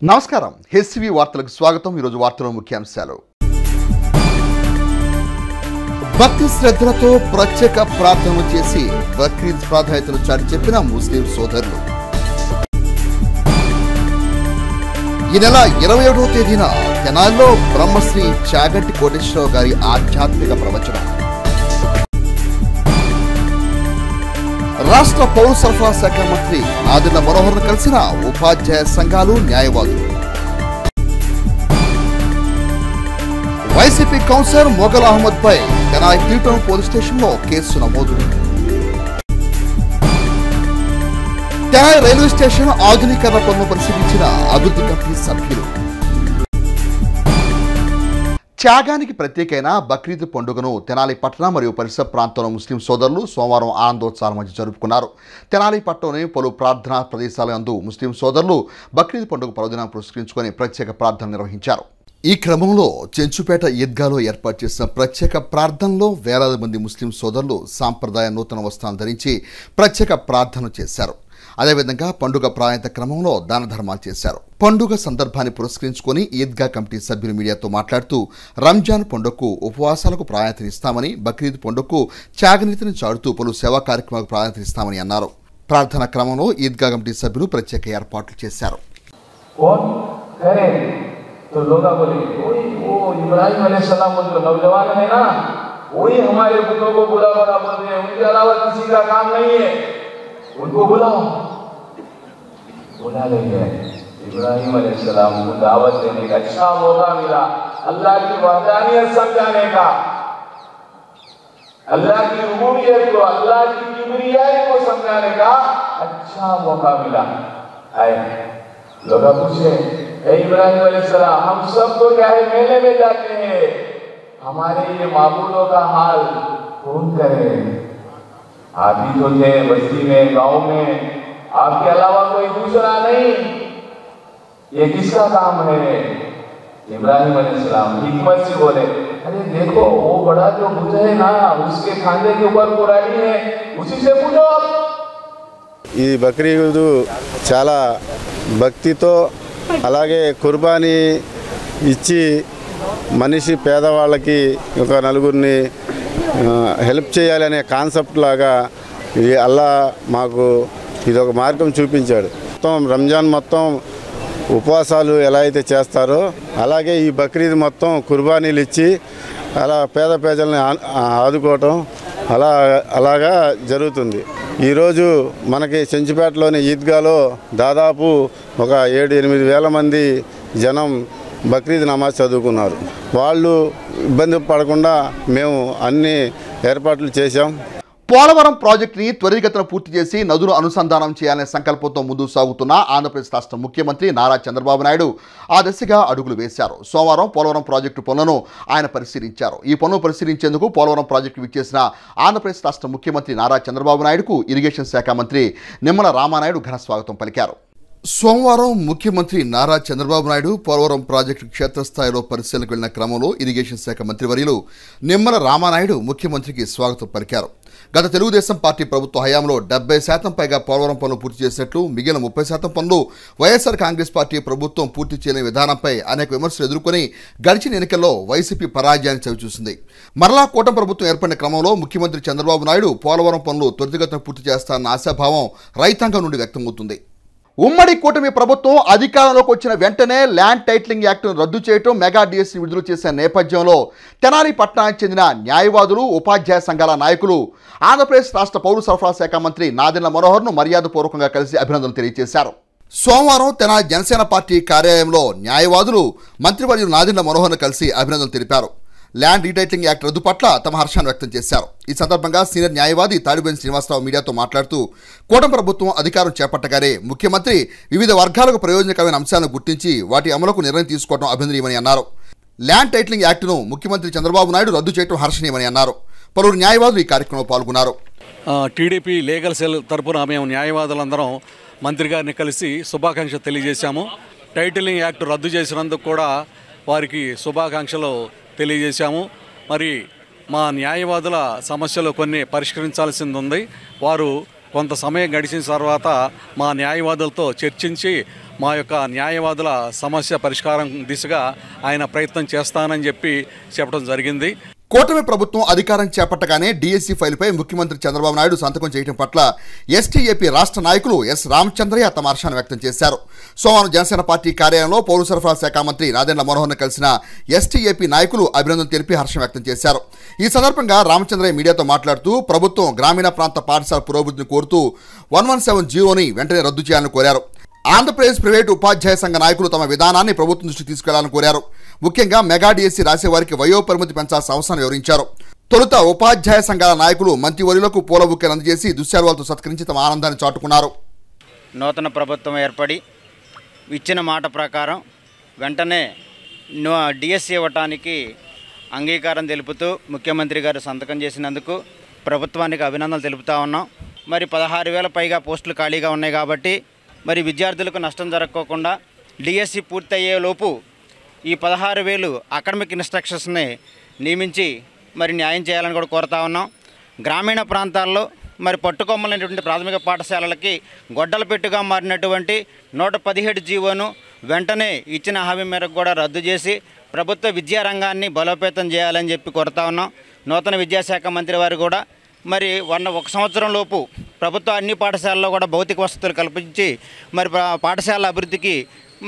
నమస్కారం హెచ్సివి వార్తలకు స్వాగతం। ఈరోజు వార్తల ముఖ్యాంశాలు। భక్తి శ్రద్ధలతో ప్రత్యేక ప్రార్థనలు చేసి బక్రీద్ ప్రాధాన్యతను చాటి చెప్పిన ముస్లిం సోదరులు। ఈ నెల 27వ తేదీన తెనాలిలో బ్రహ్మశ్రీ చాగంటి కోటేశ్వరరావు గారి ఆధ్యాత్మిక ప్రవచనం। రాష్ట్ర పౌర సరఫరా శాఖ మంత్రి నాదెండ్ల మనోహర్ను కలిసిన ఉపాధ్యాయ సంఘాలు న్యాయవాదులు। వైసీపీ కౌన్సిలర్ మొగల్ అహ్మద్ పై తెనాలి టీటౌన్ పోలీస్ స్టేషన్లో కేసు నమోదు। తెనాలి రైల్వే స్టేషన్ ఆధునీకరణ పనులు పరిశీలించిన అభివృద్ధి కమిటీ సభ్యులు। త్యాగానికి ప్రత్యేకైన బక్రీద్ పండుగను తెనాలి పట్టణ మరియు పరిసర ప్రాంతంలో ముస్లిం సోదరులు సోమవారం ఆనందోత్సాహాల మధ్య జరుపుకున్నారు। తెనాలి పట్టణంలోని పలు ప్రార్థనా ప్రదేశాలందు ముస్లిం సోదరులు బక్రీద్ పండుగ పర్వదినాన్ని పురస్కరించుకొని ప్రత్యేక ప్రార్థనలు నిర్వహించారు। ఈ క్రమంలో చెంచుపేట ఈద్గాలో ఏర్పాటు చేసిన ప్రత్యేక ప్రార్థనలో వేలాది మంది ముస్లిం సోదరులు సాంప్రదాయ నూతన వస్త్రాలు ధరించి ప్రత్యేక ప్రార్థనలు చేశారు। అదేవిధంగా పండుగ ప్రాయంత క్రమంలో దాన ధర్మాలు చేశారు। పండుగ సందర్భాన్ని పురస్కరించుకొని ఈద్గా కమిటీ సభ్యులు మీడియాతో మాట్లాడుతూ రంజాన్ పండుగకు ఉపవాసాలకు ప్రాధాన్యతనిస్తామని, బక్రీద్ పండుగకు త్యాగనీతిని చాటుతూ పలు సేవా కార్యక్రమాలకు ప్రాధాన్యతనిస్తామని అన్నారు। ప్రార్థన క్రమంలో ఈద్గా కమిటీ సభ్యులు ప్రత్యేక ఏర్పాట్లు చేశారు। तो लोग बोले वो इब्राहिम अलैहिस्सलाम वो जो नौजवान है ना, वही हमारे बुतों को बुला बुला बोलते हैं, उनके अलावा किसी का काम नहीं है, उनको बुलाओ। बुला लेंगे। इब्राहिम अलैहिस्सलाम को दावत देने का अच्छा मौका मिला, अल्लाह की वहदानियत समझाने का, अल्लाह की रुबूबियत को, अल्लाह की किबरियाई को समझाने का अच्छा मौका मिला। आए लोग पूछे इब्राहिम अलैहिस्सलाम, हम सब तो क्या है मेले में जाते हैं, हमारे ये माबूदों का हाल कौन करे? आप ही तो थे बस्ती में, गांव में, आपके अलावा कोई दूसरा नहीं, ये किसका काम है? इब्राहिम अलैहिस्सलाम हिकमत से बोले, अरे देखो वो बड़ा जो बुझ है ना, उसके खाने के ऊपर कुरानी है, उसी से पूछो। ఈ బక్రీదు చాలా భక్తితో అలాగే కుర్బానీ ఇచ్చి మనిషి పేదవాళ్ళకి ఒక నలుగురిని హెల్ప్ చేయాలనే కాన్సెప్ట్ లాగా ఇది అల్లా మాకు ఇదొక మార్గం చూపించాడు। మొత్తం రంజాన్ మొత్తం ఉపవాసాలు ఎలా అయితే చేస్తారో అలాగే ఈ బక్రీద్ మొత్తం కుర్బానీలు ఇచ్చి అలా పేద ప్రజల్ని ఆదుకోవటం అలాగా జరుగుతుంది। ఈరోజు మనకి చెంచుపేటలోని ఈద్గాలో దాదాపు ఒక 7-8 వేల మంది జనం బక్రీద్ నమాజ్ చదువుకున్నారు। వాళ్ళు ఇబ్బంది పడకుండా మేము అన్ని ఏర్పాట్లు చేశాం। పోలవరం ప్రాజెక్టుని త్వరితగతిన పూర్తి చేసి నదులు అనుసంధానం చేయాలనే సంకల్పంతో ముందుకు సాగుతున్న ఆంధ్రప్రదేశ్ రాష్ట్ర ముఖ్యమంత్రి నారా చంద్రబాబు నాయుడు ఆ దిశగా అడుగులు వేశారు। సోమవారం పోలవరం ప్రాజెక్టు పనులను ఆయన పరిశీలించారు। ఈ పనులు పరిశీలించేందుకు పోలవరం ప్రాజెక్టు విచ్చేసిన ఆంధ్రప్రదేశ్ రాష్ట్ర ముఖ్యమంత్రి నారా చంద్రబాబు నాయుడుకు ఇరిగేషన్ శాఖ మంత్రి నిమ్మల రామానాయుడు ఘన స్వాగతం పలికారు। సోమవారం ముఖ్యమంత్రి నారా చంద్రబాబు నాయుడు పోలవరం ప్రాజెక్టు క్షేత్రస్థాయిలో పరిశీలనకు వెళ్లిన క్రమంలో ఇరిగేషన్ శాఖ మంత్రివర్యులు నిమ్మల రామానాయుడు ముఖ్యమంత్రికి స్వాగతం పలికారు। గత తెలుగుదేశం పార్టీ ప్రభుత్వ హయాంలో 70% పైగా పోలవరం పనులు పూర్తి చేసినట్లు, మిగిలిన 30% పనులు వైఎస్ఆర్ కాంగ్రెస్ పార్టీ ప్రభుత్వం పూర్తి చేయని విధానంపై అనేక విమర్శలు ఎదుర్కొని గడిచిన ఎన్నికల్లో వైసీపీ పరాజయాన్ని చవిచూసింది। మరలా కూటమి ప్రభుత్వం ఏర్పడిన క్రమంలో ముఖ్యమంత్రి చంద్రబాబు నాయుడు పోలవరం పనులు త్వరితగతిన పూర్తి చేస్తారన్న ఆశాభావం రైతాంగం నుండి వ్యక్తమవుతుంది। ఉమ్మడి కూటమి ప్రభుత్వం అధికారంలోకి వచ్చిన వెంటనే ల్యాండ్ టైటిలింగ్ యాక్ట్ను రద్దు చేయడం, మెగా డిఎస్సి విడుదల చేసిన నేపథ్యంలో తెనాలి పట్టణానికి చెందిన న్యాయవాదులు, ఉపాధ్యాయ సంఘాల నాయకులు ఆంధ్రప్రదేశ్ రాష్ట్ర పౌర సరఫరా శాఖ మంత్రి నాదెండ్ల మనోహర్ను మర్యాదపూర్వకంగా కలిసి అభినందనలు తెలియజేశారు। సోమవారం తెనాలి జనసేన పార్టీ కార్యాలయంలో న్యాయవాదులు మంత్రివర్యులు నాదెండ్ల మనోహర్ను కలిసి అభినందనలు తెలిపారు। ల్యాండ్ రీటైటిలింగ్ యాక్ట్ రద్దు పట్ల తమ హర్షాన్ని వ్యక్తం చేశారు। ఈ సందర్భంగా సీనియర్ న్యాయవాది తాడిబేని శ్రీనివాసరావు మీడియాతో మాట్లాడుతూ కూటమి ప్రభుత్వం అధికారం చేపట్టగానే ముఖ్యమంత్రి వివిధ వర్గాలకు ప్రయోజనకరమైన అంశాలను గుర్తించి వాటి అమలుకు నిర్ణయం తీసుకోవడం అభినందనీయమని అన్నారు। ల్యాండ్ టైటిలింగ్ యాక్ట్ను ముఖ్యమంత్రి చంద్రబాబు నాయుడు రద్దు చేయడం హర్షణీయమని అన్నారు। పలువురు న్యాయవాదులు ఈ కార్యక్రమంలో పాల్గొన్నారు। టీడీపీ లీగల్ సెల్ తరపున మేము న్యాయవాదులందరం మంత్రి గారిని కలిసి శుభాకాంక్షలు తెలియజేశాము। టైటిలింగ్ యాక్ట్ రద్దు చేసినందుకు కూడా వారికి శుభాకాంక్షలు తెలియజేశాము। మరి మా న్యాయవాదుల సమస్యలు కొన్ని పరిష్కరించాల్సింది ఉంది। వారు కొంత సమయం గడిచిన తర్వాత మా న్యాయవాదులతో చర్చించి మా యొక్క న్యాయవాదుల సమస్య పరిష్కారం దిశగా ఆయన ప్రయత్నం చేస్తానని చెప్పడం జరిగింది. కూటమి ప్రభుత్వం అధికారం చేపట్టగానే డిఎస్సి ఫైలుపై ముఖ్యమంత్రి చంద్రబాబు నాయుడు సంతకం చేయడం పట్ల ఎస్టీఏపీ రాష్ట్ర నాయకులు ఎస్ రామచంద్రయ్య తమ హర్షాన్ని వ్యక్తం చేశారు. సోమవారం జనసేన పార్టీ కార్యాలయంలో పౌర సరఫరా శాఖ మంత్రి నాదెండ్ల మనోహర్ను కలిసిన ఎస్టీఏపీ నాయకులు అభినందన తెలిపి హర్షం వ్యక్తం చేశారు. ఈ సందర్భంగా రామచంద్రయ్య మీడియాతో మాట్లాడుతూ ప్రభుత్వం గ్రామీణ ప్రాంత పాఠశాల పురోభివృద్ధిని కోరుతూ 117 వెంటనే రద్దు చేయాలని కోరారు. ఆంధ్రప్రదేశ్ ప్రైవేటు ఉపాధ్యాయ సంఘ నాయకులు తమ విధానాన్ని ప్రభుత్వం దృష్టికి తీసుకెళ్లాలని కోరారు. ముఖ్యంగా మెగా డిఎస్సి రాసేవారికి వయోపరిమితి పెంచాల్సిన అవసరాన్ని వివరించారు. తొలుత ఉపాధ్యాయ సంఘాల నాయకులు మంత్రివర్యులకు పూల బుక్కెలు అందజేసి దుశ్శాలువాలతో సత్కరించి తమ ఆనందాన్ని చాటుకున్నారు. నూతన ప్రభుత్వం ఏర్పడి ఇచ్చిన మాట ప్రకారం వెంటనే డిఎస్సి ఇవ్వటానికి అంగీకారం తెలుపుతూ ముఖ్యమంత్రి గారు సంతకం చేసినందుకు ప్రభుత్వానికి అభినందనలు తెలుపుతా ఉన్నాం. మరి 16,000 పైగా పోస్టులు ఖాళీగా ఉన్నాయి కాబట్టి మరి విద్యార్థులకు నష్టం జరగకోకుండా డిఎస్సి పూర్తయ్యేలోపు ఈ 16,000 అకాడమిక్ ఇన్స్ట్రక్టర్స్ని నియమించి మరి న్యాయం చేయాలని కూడా కోరుతా ఉన్నాం. గ్రామీణ ప్రాంతాల్లో మరి పట్టుకొమ్మలైనటువంటి ప్రాథమిక పాఠశాలలకి గొడ్డల పెట్టుగా మారినటువంటి 117 జీవోను వెంటనే ఇచ్చిన హామీ మేరకు కూడా రద్దు చేసి ప్రభుత్వ విద్యారంగాన్ని బలోపేతం చేయాలని చెప్పి కోరుతా ఉన్నాం. నూతన విద్యాశాఖ మంత్రి వారు కూడా మరి 1 సంవత్సరం లోపు ప్రభుత్వ అన్ని పాఠశాలల్లో కూడా భౌతిక వసతులు కల్పించి మరి పాఠశాల అభివృద్ధికి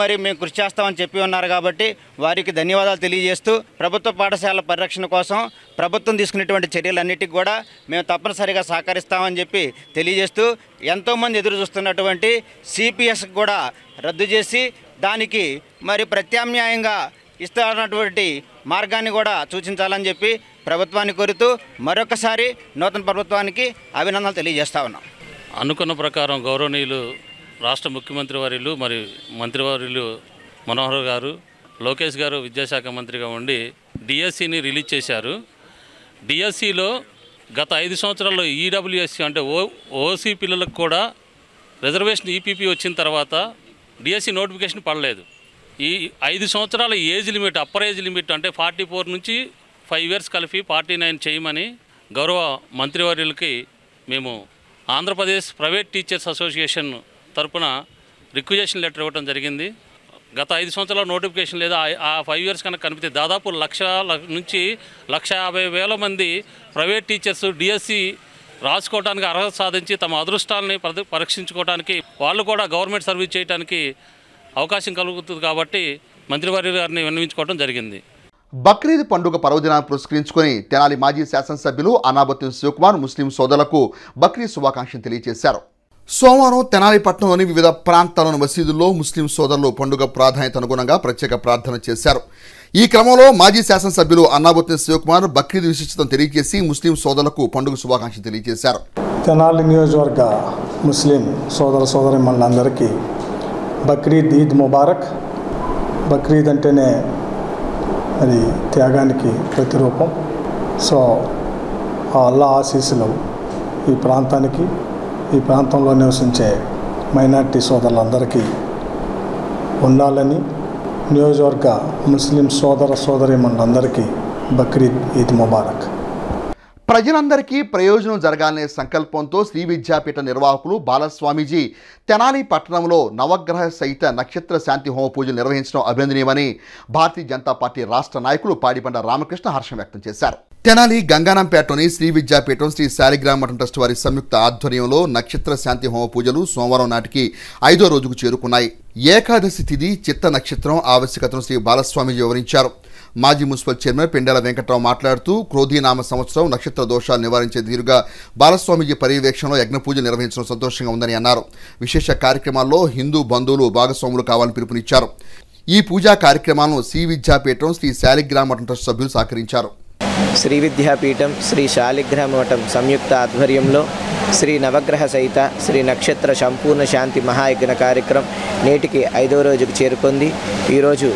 మరి మేము కృషి చేస్తామని చెప్పి ఉన్నారు కాబట్టి వారికి ధన్యవాదాలు తెలియజేస్తూ ప్రభుత్వ పాఠశాల పరిరక్షణ కోసం ప్రభుత్వం తీసుకునేటువంటి చర్యలన్నిటికీ కూడా మేము తప్పనిసరిగా సహకరిస్తామని చెప్పి తెలియజేస్తూ ఎంతోమంది ఎదురు చూస్తున్నటువంటి సిపిఎస్ కూడా రద్దు చేసి దానికి మరి ప్రత్యామ్నాయంగా ఇస్తున్నటువంటి మార్గాన్ని కూడా సూచించాలని చెప్పి ప్రభుత్వాన్ని కోరుతూ మరొకసారి నూతన ప్రభుత్వానికి అభినందనలు తెలియజేస్తా ఉన్నాం. అనుకున్న ప్రకారం గౌరవనీయులు రాష్ట్ర ముఖ్యమంత్రి వర్యులు మరి మంత్రివర్యులు మనోహర్ గారు, లోకేష్ గారు విద్యాశాఖ మంత్రిగా ఉండి డిఎస్సిని రిలీజ్ చేశారు. డిఎస్సిలో గత 5 సంవత్సరాల్లో ఈడబ్ల్యూఎస్సి అంటే ఓసీ పిల్లలకు కూడా రిజర్వేషన్ ఈపీపీ వచ్చిన తర్వాత డిఎస్సి నోటిఫికేషన్ పడలేదు. ఈ 5 సంవత్సరాల age limit, upper age limit అంటే 44 నుంచి 5 years కలిపి 49 చేయమని గౌరవ మంత్రివర్యులకి మేము ఆంధ్రప్రదేశ్ ప్రైవేట్ టీచర్స్ అసోసియేషన్ తరపున రిక్వెజేషన్ లెటర్ ఇవ్వడం జరిగింది. గత 5 సంవత్సరాల నోటిఫికేషన్ లేదా ఆ 5 years కనుక కనిపితే దాదాపు 1,00,000 నుంచి 1,50,000 మంది ప్రైవేట్ టీచర్స్ డిఎస్సి రాసుకోవడానికి అర్హత సాధించి తమ అదృష్టాలని పరీక్షించుకోవడానికి వాళ్ళు కూడా గవర్నమెంట్ సర్వీస్ చేయడానికి అవకాశం కలుగుతుంది కాబట్టి మంత్రివర్యులు గారిని విన్నవించుకోవడం జరిగింది. బక్రీద్ పండుగ పర్వదినాన్ని పురస్కరించుకొని తెనాలి మాజీ శాసనసభ్యులు అనాబత్తుని శివకుమార్ ముస్లిం సోదరులకు బక్రీద్ శుభాకాంక్షలు తెలియజేశారు. సోమవారం తెనాలి పట్టణంలోని వివిధ ప్రాంతాల్లోని మసీదుల్లో ముస్లిం సోదరులు పండుగ ప్రాధాన్యత అనుగుణంగా ప్రత్యేక ప్రార్థన చేశారు. ఈ క్రమంలో మాజీ శాసనసభ్యులు అన్నాబత్తుని శివకుమార్ బక్రీద్ విశిష్టతను తెలియజేసి ముస్లిం సోదరులకు పండుగ శుభాకాంక్షలు తెలియజేశారు. తెనాలి నియోజకవర్గ ముస్లిం సోదరీమణులందరికీ బక్రీద్ ఈద్ ముబారక్. బక్రీద్ అంటేనే అది త్యాగానికి ప్రతిరూపం. సో ఆ అల్లా ఆశీస్సులు ఈ ప్రాంతానికి, ఈ ప్రాంతంలో నివసించే మైనార్టీ సోదరులందరికీ ఉండాలని నియోజకవర్గ ముస్లిం సోదరీమణులందరికీ బక్రీద్ ఈద్ ముబారక్. ప్రజలందరికీ ప్రయోజనం జరగాలనే సంకల్పంతో శ్రీ విద్యాపీఠ నిర్వాహకులు బాలస్వామీజీ తెనాలి పట్టణంలో నవగ్రహ సహిత నక్షత్ర శాంతి హోమ పూజలు నిర్వహించడం అభినందనీయమని భారతీయ జనతా పార్టీ రాష్ట్ర నాయకులు పాడిబండ రామకృష్ణ హర్షం వ్యక్తం చేశారు. తెనాలి గంగానంపేటలోని శ్రీ విద్యాపీఠం శ్రీ శాలిగ్రామ మఠం ట్రస్ట్ వారి సంయుక్త ఆధ్వర్యంలో నక్షత్ర శాంతి హోమ పూజలు సోమవారం నాటికి 5వ రోజుకు చేరుకున్నాయి. ఏకాదశి తిథి చిత్త నక్షత్రం ఆవశ్యకతను శ్రీ బాలస్వామీజీ వివరించారు. మాజీ మున్సిపల్ చైర్మన్ పెండెల వెంకట్రావు మాట్లాడుతూ క్రోధీనామ సంవత్సరం నక్షత్ర దోషాలు నివారించే తీరుగా బాలస్వామీజీ పర్యవేక్షణలో యజ్ఞ పూజ నిర్వహించడం సంతోషంగా ఉందని అన్నారు. విశేష కార్యక్రమాల్లో హిందూ బంధువులు భాగస్వాములు కావాలని పిలుపునిచ్చారు. ఈ పూజా కార్యక్రమాలను శ్రీ విద్యాపీఠం శ్రీ శాలిగ్రామ మఠం ట్రస్ట్ సభ్యులు సహకరించారు. శ్రీ విద్యాపీఠం శ్రీ శాలిగ్రామ మఠం సంయుక్త ఆధ్వర్యంలో శ్రీ నవగ్రహ సహిత శ్రీ నక్షత్ర సంపూర్ణ శాంతి మహాయజ్ఞ కార్యక్రమం నేటికి 5వ రోజుకు చేరుకుంది. ఈరోజు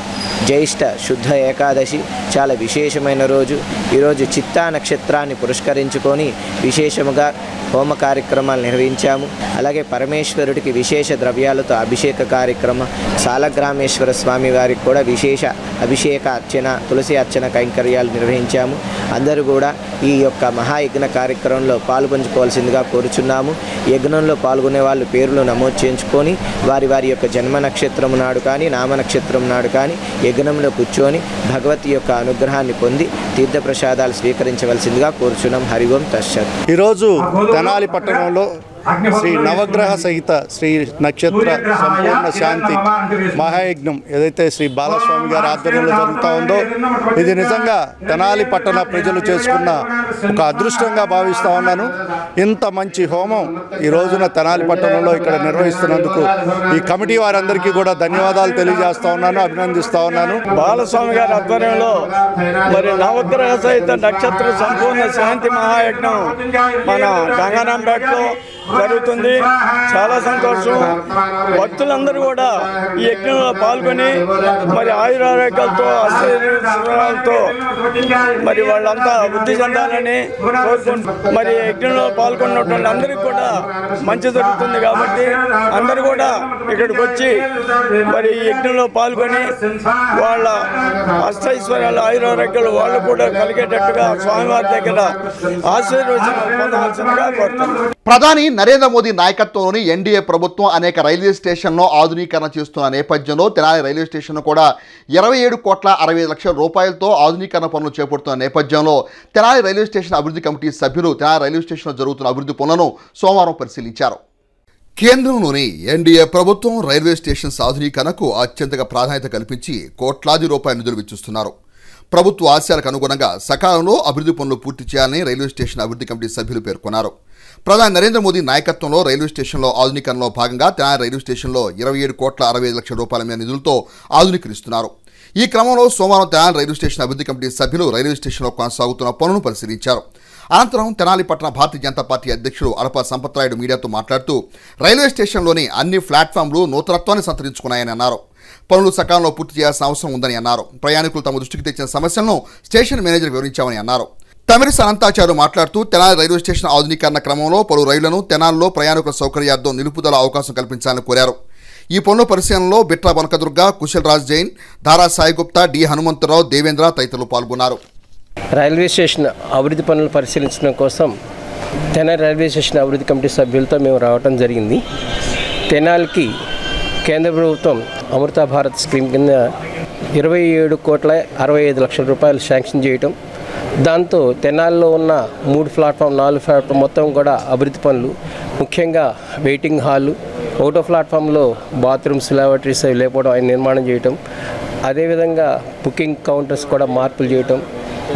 జ్యేష్ఠ శుద్ధ ఏకాదశి చాలా విశేషమైన రోజు. ఈరోజు చిత్తా నక్షత్రాన్ని పురస్కరించుకొని విశేషముగా హోమ కార్యక్రమాలు నిర్వహించాము. అలాగే పరమేశ్వరుడికి విశేష ద్రవ్యాలతో అభిషేక కార్యక్రమం, సాలగ్రామేశ్వర స్వామి వారికి కూడా విశేష అభిషేక అర్చన, తులసి అర్చన కైంకర్యాలు నిర్వహించాము. అందరూ కూడా ఈ యొక్క మహాయజ్ఞ కార్యక్రమంలో పాల్పంచుకోవాల్సిందిగా కోరుచున్నాము. యజ్ఞంలో పాల్గొనే వాళ్ళు పేర్లు నమోదు చేయించుకొని వారి వారి యొక్క జన్మ నక్షత్రం నాడు కానీ నామ నక్షత్రం నాడు కానీ యజ్ఞంలో కూర్చొని భగవతి యొక్క అనుగ్రహాన్ని పొంది తీర్థప్రసాదాలు స్వీకరించవలసిందిగా కోరుచున్నాం. హరి ఓం తస్సత్. ఈరోజు తెనాలి పట్టణంలో శ్రీ నవగ్రహ సహిత శ్రీ నక్షత్ర సంపూర్ణ శాంతి మహాయజ్ఞం ఏదైతే శ్రీ బాలస్వామి గారి ఆధ్వర్యంలో జరుగుతూ ఉందో ఇది నిజంగా తెనాలి పట్టణ ప్రజలు చేసుకున్న ఒక అదృష్టంగా భావిస్తూ ఉన్నాను. ఇంత మంచి హోమం ఈ రోజున తెనాలి పట్టణంలో ఇక్కడ నిర్వహిస్తున్నందుకు ఈ కమిటీ వారందరికీ కూడా ధన్యవాదాలు తెలియజేస్తా ఉన్నాను, అభినందిస్తా ఉన్నాను. బాలస్వామి గారి ఆధ్వర్యంలో మరి నవగ్రహ సహిత నక్షత్ర సంపూర్ణ శాంతి మహాయజ్ఞం మన గంగారాంపేటలో జరుగుతుంది. చాలా సంతోషం. భక్తులందరూ కూడా ఈ యజ్ఞంలో పాల్గొని మరి ఆయురారోగ్యాలతో అష్టైశ్వర్యాలతో మరి వాళ్ళంతా వృద్ధి చెందాలని కోరుకుంటున్నారు. మరి యజ్ఞంలో పాల్గొన్నటువంటి అందరికీ కూడా మంచి జరుగుతుంది కాబట్టి అందరూ కూడా ఇక్కడికి వచ్చి మరి ఈ యజ్ఞంలో పాల్గొని వాళ్ళ అష్టైశ్వర్యాలు ఆయురారోగ్యాలు వాళ్ళు కూడా కలిగేటట్టుగా స్వామివారి దగ్గర ఆశీర్వచనం పొందవలసిందిగా కోరుతున్నారు. ప్రధాని నరేంద్ర మోదీ నాయకత్వంలోని ఎన్డీఏ ప్రభుత్వం అనేక రైల్వే స్టేషన్లో ఆధునీకరణ చేస్తున్న నేపథ్యంలో తెనాలి రైల్వే స్టేషన్ కూడా 27,60,00,000 రూపాయలతో ఆధునీకరణ పనులు చేపడుతున్న నేపథ్యంలో తెనాలి రైల్వే స్టేషన్ అభివృద్ధి కమిటీ సభ్యులు తెనాలి రైల్వే స్టేషన్లో జరుగుతున్న అభివృద్ధి పనులను సోమవారం పరిశీలించారు. కేంద్రంలోని ఎన్డీఏ ప్రభుత్వం రైల్వే స్టేషన్స్ ఆధునీకరణకు అత్యంతగా ప్రాధాన్యత కల్పించి కోట్లాది రూపాయల నిధులు వెచ్చిస్తున్నారు. ప్రభుత్వ ఆశయాలకు అనుగుణంగా సకాలంలో అభివృద్ధి పనులు పూర్తి చేయాలని రైల్వే స్టేషన్ అభివృద్ధి కమిటీ సభ్యులు పేర్కొన్నారు. ప్రధాని నరేంద్ర మోదీ నాయకత్వంలో రైల్వే స్టేషన్లో ఆధునీకరణలో భాగంగా తెనాలి రైల్వే స్టేషన్లో 27,65,00,000 రూపాయల మేర నిధులతో ఆధునీకరిస్తున్నారు. ఈ క్రమంలో సోమవారం తెనాలి రైల్వే స్టేషన్ అభివృద్ధి కమిటీ సభ్యులు రైల్వే స్టేషన్లో కొనసాగుతున్న పనులను పరిశీలించారు. అనంతరం తెనాలి పట్టణ భారతీయ జనతా పార్టీ అధ్యక్షుడు అడప సంపత్రాయుడు మీడియాతో మాట్లాడుతూ రైల్వే స్టేషన్లోని అన్ని ప్లాట్ఫామ్లు నూతనత్వాన్ని సంతరించుకున్నాయని అన్నారు. పనులు సకాలంలో పూర్తి చేయాల్సిన అవసరం ఉందని అన్నారు. ప్రయాణికులు తమ దృష్టికి తెచ్చిన సమస్యలను స్టేషన్ మేనేజర్ వివరించామని అన్నారు. తమిళ అనంతాచార్య మాట్లాడుతూ తెనాలి రైల్వే స్టేషన్ ఆధునీకరణ క్రమంలో పలు రైళ్లను తెనాలిలో ప్రయాణికుల సౌకర్యార్థం నిలుపుదల అవకాశం కల్పించాలని కోరారు. ఈ పనుల పరిశీలనలో బిట్రా బనకదుర్గ, కుశల్ రాజ్ జైన్, దారా సాయిగుప్తా, డి హనుమంతరావు, దేవేంద్ర తదితరులు పాల్గొన్నారు. రైల్వే స్టేషన్ అభివృద్ధి పనులు పరిశీలించడం కోసం తెనాలి రైల్వే స్టేషన్ అభివృద్ధి కమిటీ సభ్యులతో మేము రావడం జరిగింది. తెనాలికి కేంద్ర ప్రభుత్వం అమృత భారత్ స్కీమ్ కింద 27,65,00,000 రూపాయలు శాంక్షన్ చేయటం, దాంతో తెనాలిలో ఉన్న 3 ప్లాట్ఫామ్ 4 ప్లాట్ఫామ్ మొత్తం కూడా అభివృద్ధి పనులు, ముఖ్యంగా వెయిటింగ్ హాలు, 1వ ప్లాట్ఫామ్లో బాత్రూమ్స్, లాబరేటరీస్ లేకపోవడం ఆయన నిర్మాణం చేయటం, అదేవిధంగా బుకింగ్ కౌంటర్స్ కూడా మార్పులు చేయటం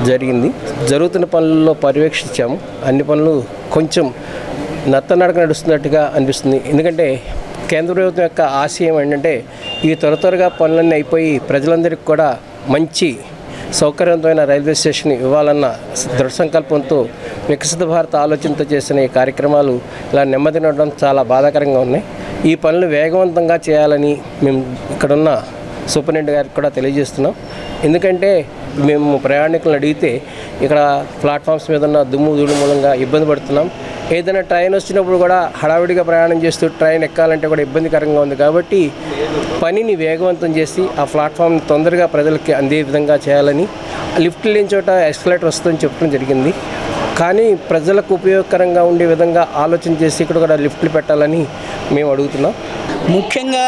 జరిగింది. జరుగుతున్న పనుల్లో పర్యవేక్షించాము. అన్ని పనులు కొంచెం నత్తనడక నడుస్తున్నట్టుగా అనిపిస్తుంది. ఎందుకంటే కేంద్ర ప్రభుత్వం యొక్క ఆశయం ఏంటంటే ఈ త్వరగా పనులన్నీ అయిపోయి ప్రజలందరికీ కూడా మంచి సౌకర్యవంతమైన రైల్వే స్టేషన్ ఇవ్వాలన్న దృఢ సంకల్పంతో వికసిత భారత ఆలోచనతో చేసిన ఈ కార్యక్రమాలు ఇలా నెమ్మది నడడం చాలా బాధాకరంగా ఉన్నాయి. ఈ పనులు వేగవంతంగా చేయాలని మేము ఇక్కడున్న సూపరింటెండెంట్ గారికి కూడా తెలియజేస్తున్నాం. ఎందుకంటే మేము ప్రయాణికులను అడిగితే ఇక్కడ ప్లాట్ఫామ్స్ మీద ఉన్న దుమ్ము ధూళి మూలంగా ఇబ్బంది పడుతున్నాం. ఏదైనా ట్రైన్ వచ్చినప్పుడు కూడా హడావిడిగా ప్రయాణం చేస్తూ ట్రైన్ ఎక్కాలంటే కూడా ఇబ్బందికరంగా ఉంది. కాబట్టి పనిని వేగవంతం చేసి ఆ ప్లాట్ఫామ్ని తొందరగా ప్రజలకి అందే విధంగా చేయాలని, లిఫ్ట్ లేని చోట ఎస్కలేటర్ వస్తుందని చెప్పడం జరిగింది. కానీ ప్రజలకు ఉపయోగకరంగా ఉండే విధంగా ఆలోచన చేసి ఇక్కడ కూడా లిఫ్ట్లు పెట్టాలని మేము అడుగుతున్నాం. ముఖ్యంగా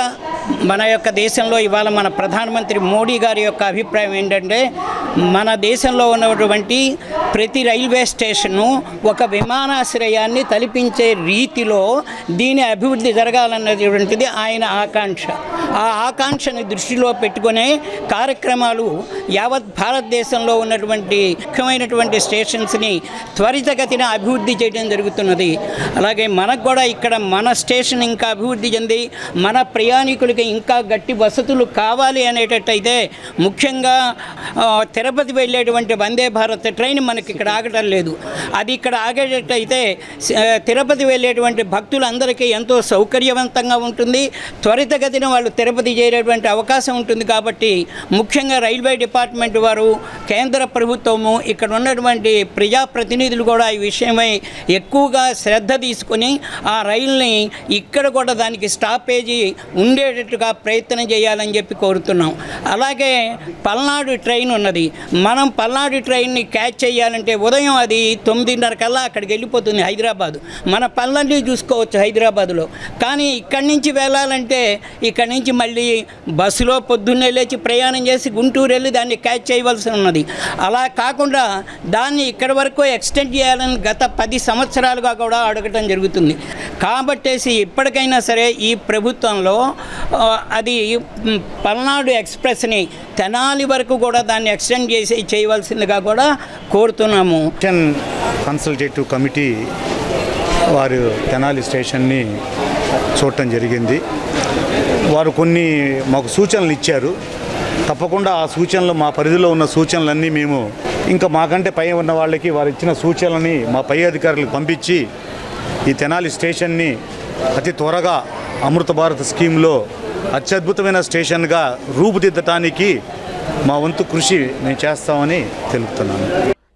మన యొక్క దేశంలో ఇవాళ మన ప్రధానమంత్రి మోడీ గారి యొక్క అభిప్రాయం ఏంటంటే మన దేశంలో ఉన్నటువంటి ప్రతి రైల్వే స్టేషను ఒక విమానాశ్రయాన్ని తలపించే రీతిలో దీని అభివృద్ధి జరగాలన్నటువంటిది ఆయన ఆకాంక్ష. ఆ ఆకాంక్షని దృష్టిలో పెట్టుకునే కార్యక్రమాలు యావత్ భారతదేశంలో ఉన్నటువంటి ముఖ్యమైనటువంటి స్టేషన్స్ని త్వరితగతిన అభివృద్ధి చేయడం జరుగుతున్నది. అలాగే మనకు కూడా ఇక్కడ మన స్టేషన్ ఇంకా అభివృద్ధి చెంది మన ప్రయాణికులు భక్తులకి ఇంకా గట్టి వసతులు కావాలి అనేటట్టయితే ముఖ్యంగా తిరుపతి వెళ్ళేటువంటి వందే భారత్ ట్రైన్ మనకి ఇక్కడ ఆగటం లేదు. అది ఇక్కడ ఆగేటట్టయితే తిరుపతి వెళ్ళేటువంటి భక్తులందరికీ ఎంతో సౌకర్యవంతంగా ఉంటుంది. త్వరితగతిన వాళ్ళు తిరుపతి చేరేటువంటి అవకాశం ఉంటుంది. కాబట్టి ముఖ్యంగా రైల్వే డిపార్ట్మెంట్ వారు, కేంద్ర ప్రభుత్వము, ఇక్కడ ఉన్నటువంటి ప్రజాప్రతినిధులు కూడా ఈ విషయమై ఎక్కువగా శ్రద్ధ తీసుకొని ఆ రైల్ని ఇక్కడ కూడా దానికి స్టాపేజీ ఉండేటట్టుగా ప్రయత్నం చేయాలని చెప్పి కోరుతున్నాం. అలాగే పల్నాడు ట్రైన్ ఉన్నది. మనం పల్నాడు ట్రైన్ని క్యాచ్ చేయాలంటే ఉదయం అది 9:30 కల్లా అక్కడికి వెళ్ళిపోతుంది హైదరాబాదు. మన పనులన్నీ చూసుకోవచ్చు హైదరాబాదులో. కానీ ఇక్కడి నుంచి వెళ్ళాలంటే ఇక్కడి నుంచి మళ్ళీ బస్సులో పొద్దున్నే లేచి ప్రయాణం చేసి గుంటూరు వెళ్ళి దాన్ని క్యాచ్ చేయవలసి ఉన్నది. అలా కాకుండా దాన్ని ఇక్కడి వరకు ఎక్స్టెండ్ చేయాలని గత 10 సంవత్సరాలుగా కూడా అడగటం జరుగుతుంది. కాబట్టేసి ఇప్పటికైనా సరే ఈ ప్రభుత్వంలో అది పల్నాడు ఎక్స్ప్రెస్ని తెనాలి వరకు కూడా దాన్ని ఎక్స్టెండ్ చేసి చేయవలసిందిగా కూడా కోరుతున్నాము. కన్సల్టేటివ్ కమిటీ వారు తెనాలి స్టేషన్ని చూడటం జరిగింది. వారు కొన్ని మాకు సూచనలు ఇచ్చారు. తప్పకుండా ఆ సూచనలు, మా పరిధిలో ఉన్న సూచనలన్నీ మేము ఇంకా మాకంటే పై ఉన్న వాళ్ళకి వారు ఇచ్చిన సూచనలని మా పై అధికారులకు పంపించి ఈ తెనాలి స్టేషన్ని అతి త్వరగా అమృత భారత్ స్కీమ్లో అత్యద్భుతమైన స్టేషన్గా రూపుదిద్దటానికి మా వంతు కృషి మేము చేస్తామని తెలుపుతున్నాను.